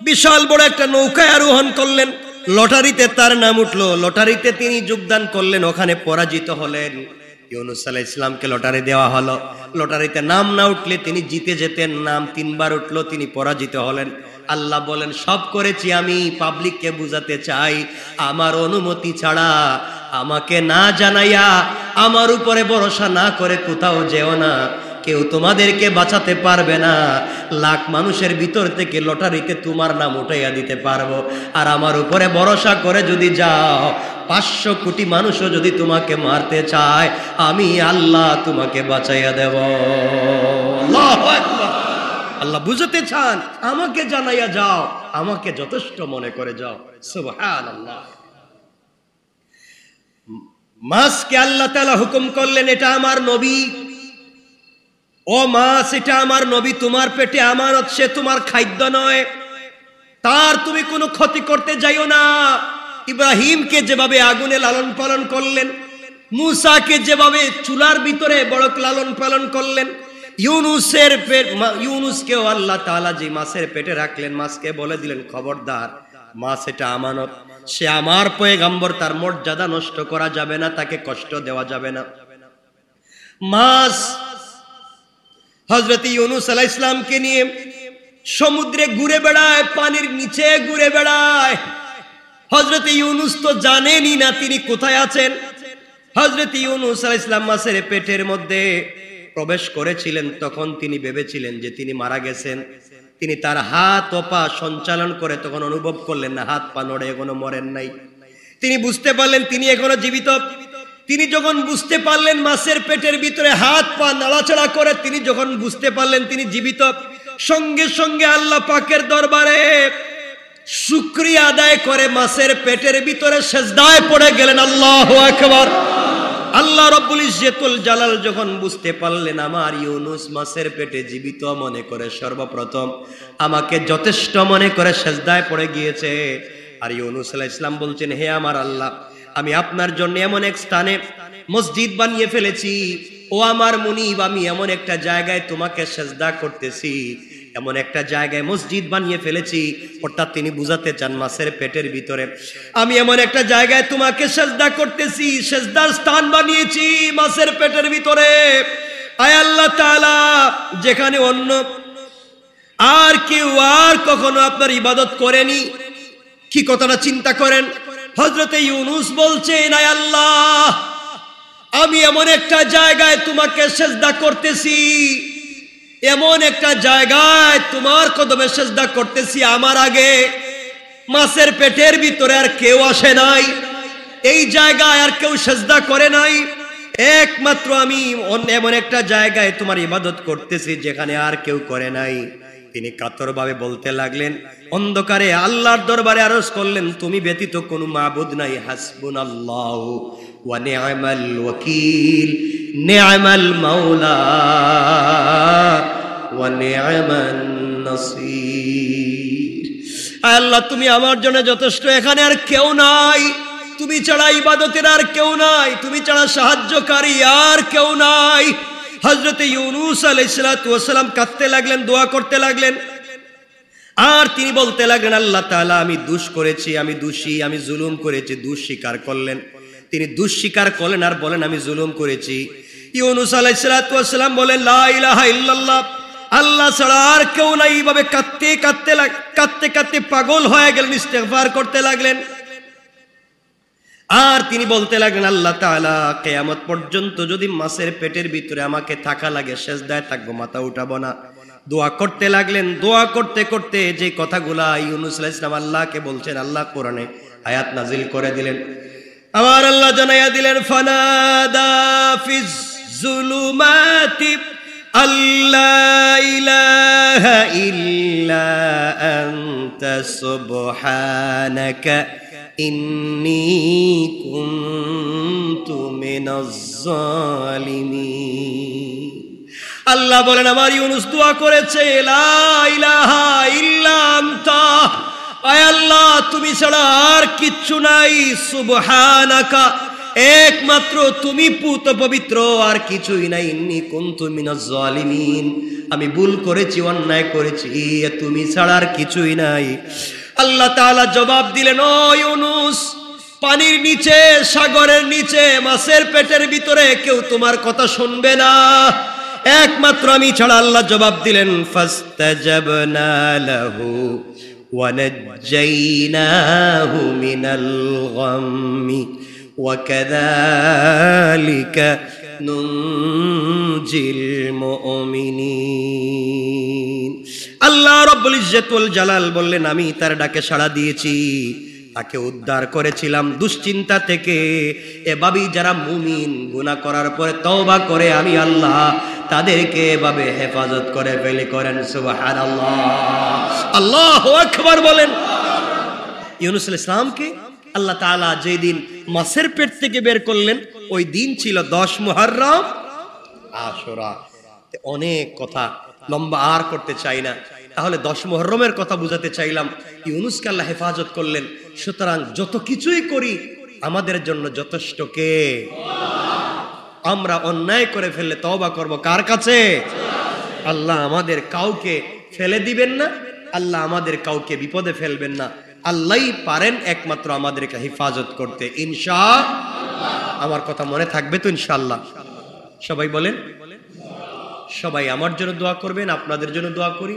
বিশাল বড় একটা নৌকায় আরোহণ করলেন, লটারিতে তার নাম উঠলো, লটারিতে তিনি যোগদান করলেন, ওখানে পরাজিত হলেন। ইউনূস আলাইহিস সালামকে লটারি দেওয়া হলো, লটারিতে নাম না উঠলে তিনি জিতে যেতেন, নাম 3 বার উঠলো, তিনি পরাজিত হলেন। আল্লাহ বলেন সব করেছি আমি, পাবলিককে বুঝাতে চাই আমার অনুমতি ছাড়া, আমাকে না জানাইয়া, আমার উপরে ভরসা না করে কোথাও যেও না, কেউ তোমাদেরকে বাঁচাতে পারবে না। লাখ মানুষের ভিতর থেকে লটারিতে তোমার নাম উঠাইয়া দিতে পারবো, আর আমার উপরে ভরসা করে যদি যাও, 500 কোটি মানুষও যদি তোমাকে মারতে চায়, আমি আল্লাহ তোমাকে বাঁচাইয়া দেব। আল্লাহু আকবার। আল্লাহ বুঝাতে চান আমাকে জানাইয়া যাও, আমাকে যথেষ্ট মনে করে যাও। সুবহানাল্লাহ। মাছকে আল্লাহ তাআলা হুকুম করলেন এটা আমার নবী, ও মাছ এটা আমার নবী, তোমার পেটে আমানত, সে তোমার খাদ্য নয়, তার তুমি কোনো ক্ষতি করতে যাইও না। ইব্রাহিমকে যেভাবে আগুনে লালন পালন করলেন, মূসাকে যেভাবে চুলার ভিতরে বড় লালন পালন করলেন, ইউনূসকেও আল্লাহ তাআলা যে মাছের পেটে রাখলেন, মাছকে বলে দিলেন খবরদার, মাছ এটা আমানত, সে আমার পয়গম্বর, তার মর্যাদা নষ্ট করা যাবে না, তাকে কষ্ট দেওয়া যাবে না। মাছ হযরত ইউনূস আলাইহিস সালামকে নিয়ে সমুদ্রে ঘুরে বেড়ায়, পানির নিচে ঘুরে বেড়ায়। হযরত ইউনূস তো জানেনই না তিনি কোথায় আছেন। হযরত ইউনূস আলাইহিস সালাম মাছের পেটের মধ্যে প্রবেশ করেছিলেন, তখন তিনি ভেবেছিলেন যে তিনি মারা গেছেন। তিনি তার হাত ও পা সঞ্চালন করে তখন অনুভব করলেন না হাত পা নড়ে, এখনো মরেন নাই। তিনি বুঝতে পারলেন তিনি এখনো জীবিত। তিনি যখন বুঝতে পারলেন মাছের পেটের ভিতরে হাত পা নাড়াচাড়া করে, তিনি যখন বুঝতে পারলেন তিনি জীবিত, সঙ্গে সঙ্গে আল্লাহ পাকের দরবারে শুকরিয়া আদায় করে মাছের পেটের ভিতরে সিজদায় পড়ে গেলেন। আল্লাহু আকবার। আল্লাহ রাব্বুল ইজ্জতুল জালাল যখন বুঝতে পারলেন আমার ইউনূস মাছের পেটে জীবিত, মনে করে সর্বপ্রথম আমাকে যথেষ্ট মনে করে সিজদায় পড়ে গিয়েছে। আর ইউনূস আলাইহিস সালাম বলছেন, হে আমার আল্লাহ, আমি আপনার জন্য এমন এক স্থানে মসজিদ বানিয়ে ফেলেছি, ও আমার মুনিব, আমি এমন একটা জায়গায় তোমাকে সিজদা করতেছি, এমন একটা জায়গায় মসজিদ বানিয়ে ফেলেছি। অর্থাৎ তিনি বুঝাতে চান মাছের পেটের ভিতরে আমি এমন একটা জায়গায় তোমাকে সিজদা করতেছি, সিজদার স্থান বানিয়েছি মাছের পেটের ভিতরে। আয় আল্লাহ তাআলা, যেখানে অন্য আর কেউ আর কখনো আপনার ইবাদত করেনি। কি কথাটা চিন্তা করেন। হযরতে ইউনূস বলছেন, আয় আল্লাহ, আমি এমন একটা জায়গায় তোমাকে সিজদা করতেছি, এমন একটা জায়গায় তোমার কদমে সিজদা করতেছি, আমার আগে মাছের পেটের ভিতরে আর কেউ আসে নাই, এই জায়গায় আর কেউ সিজদা করে নাই, একমাত্র আমি এমন একটা জায়গায় তোমার ইবাদত করতেছি যেখানে আর কেউ করে নাই। তিনি কাতরভাবে বলতে লাগলেন, অন্ধকারে আল্লাহর দরবারে আরজ করলেন, তুমি ব্যতীত কোনো মাবুদ নাই, হাসবুনাল্লাহু ওয়া নি'মাল ওয়াকিল, নি'মাল মাওলা ওয়া নি'মান নাসির। আল্লাহ তুমি আমার জন্য যথেষ্ট, এখানে আর কেউ নাই, তুমি ছাড়া ইবাদতের আর কেউ নাই, তুমি ছাড়া সাহায্যকারী আর কেউ নাই। হযরত ইউনূস আলাইহিস সালাতু ওয়াস সালাম কাঁদতে লাগলেন, দোয়া করতে লাগলেন, আর তিনি বলতে লাগলেন, আল্লাহ তাআলা আমি দোষ করেছি, আমি দোষী, আমি জুলুম করেছি। দোষ স্বীকার করলেন, তিনি দোষ স্বীকার করলেন আর বলেন আমি জুলুম করেছি। ইউনূস আলাইহিস সালাতু ওয়াস সালাম বলেন, লা ইলাহা ইল্লাল্লাহ, আল্লাহ ছাড়া আর কেউ নাই। এইভাবে কাঁদতে কাঁদতে পাগল হয়ে গেলেন, ইস্তেগফার করতে লাগলেন। আর তিনি বলতে লাগলেন, আল্লাহ তাআলা কিয়ামত পর্যন্ত যদি মাছের পেটের ভিতরে আমাকে থাকা লাগে, সিজদায় থাকবো, মাথা উঠাবো না। দোয়া করতে লাগলেন। দোয়া করতে করতে যে কথাগুলা ইউনূস আলাইহিস সালাম আল্লাহকে বলছেন, আল্লাহ কোরআনে আয়াত নাজিল করে দিলেন। আমার আল্লাহ জানাইয়া দিলেন, ফানাদা ফিজ যুলুমাতি আল্লা ইলাহা ইল্লা আনতা সুবহানাকা ইন্নী কুনতু মিনাজ জালিমিন। আল্লাহ বলেন, আমার ইউনূস দোয়া করেছে, লা ইলাহা ইল্লা আনতা, আয় আল্লাহ তুমি ছাড়া আর কিচ্ছু নাই, সুবহানাকা একমাত্র তুমি পুত পবিত্র, আর কিছুই নাই, ইন্নী কুনতু মিনাজ জালিমিন আমি ভুল করেছি, অন্যায় করেছি, তুমি ছাড়া আর কিছুই নাই। আল্লাহ তাআলা জবাব দিলেন, ও ইউনূস, পানির নিচে, সাগরের নিচে, মাছের পেটের ভিতরে কেউ তোমার কথা শুনবে না, একমাত্র আমি ছাড়া। আল্লাহ জবাব দিলেন, ফাস্তাজাবনা লাহু ওয়া নাজ্জাইনাহু মিনাল গাম্মি ওয়া কাযালিকা নুনজিল মুমিনিন। আল্লাহ রাব্বুল ইজ্জত ওয়াল জালাল বললেন, আমি তার ডাকে সাড়া দিয়েছি, তাকে উদ্ধার করেছিলাম দুশ্চিন্তা থেকে। এভাবেই যারা মুমিন গুনাহ করার পরে তওবা করে, আমি আল্লাহ তাদেরকে এভাবে হেফাজত করে ফেলি। করেন সুবহানাল্লাহ, আল্লাহু আকবার বলেন। ইউনূস আলাইহিস সালামকে আল্লাহ তাআলা যেদিন মাছের পেট থেকে বের করলেন, ওই দিন ছিল 10 মুহররম আশুরা। অনেক কথা লম্বা আর করতে চাই না, তাহলে 10 মুহররমের কথা বুঝাতে চাইলাম। ইউনূসকে আল্লাহ হেফাজত করলেন। সুতরাং যত কিছুই করি আমাদের জন্য যথেষ্ট কে? আমরা অন্যায় করে ফেললে তওবা করব কার কাছে? আল্লাহ আমাদের কাউকে ফেলে দিবেন না, আল্লাহ আমাদের কাউকে বিপদে ফেলবেন না। আল্লাহই পারেন একমাত্র আমাদেরকে হেফাজত করতে, ইনশাআল্লাহ। আমার কথা মনে থাকবে তো ইনশাআল্লাহ? সবাই বলেন, সবাই আমার জন্য দোয়া করবেন, আপনাদের জন্য দোয়া করি।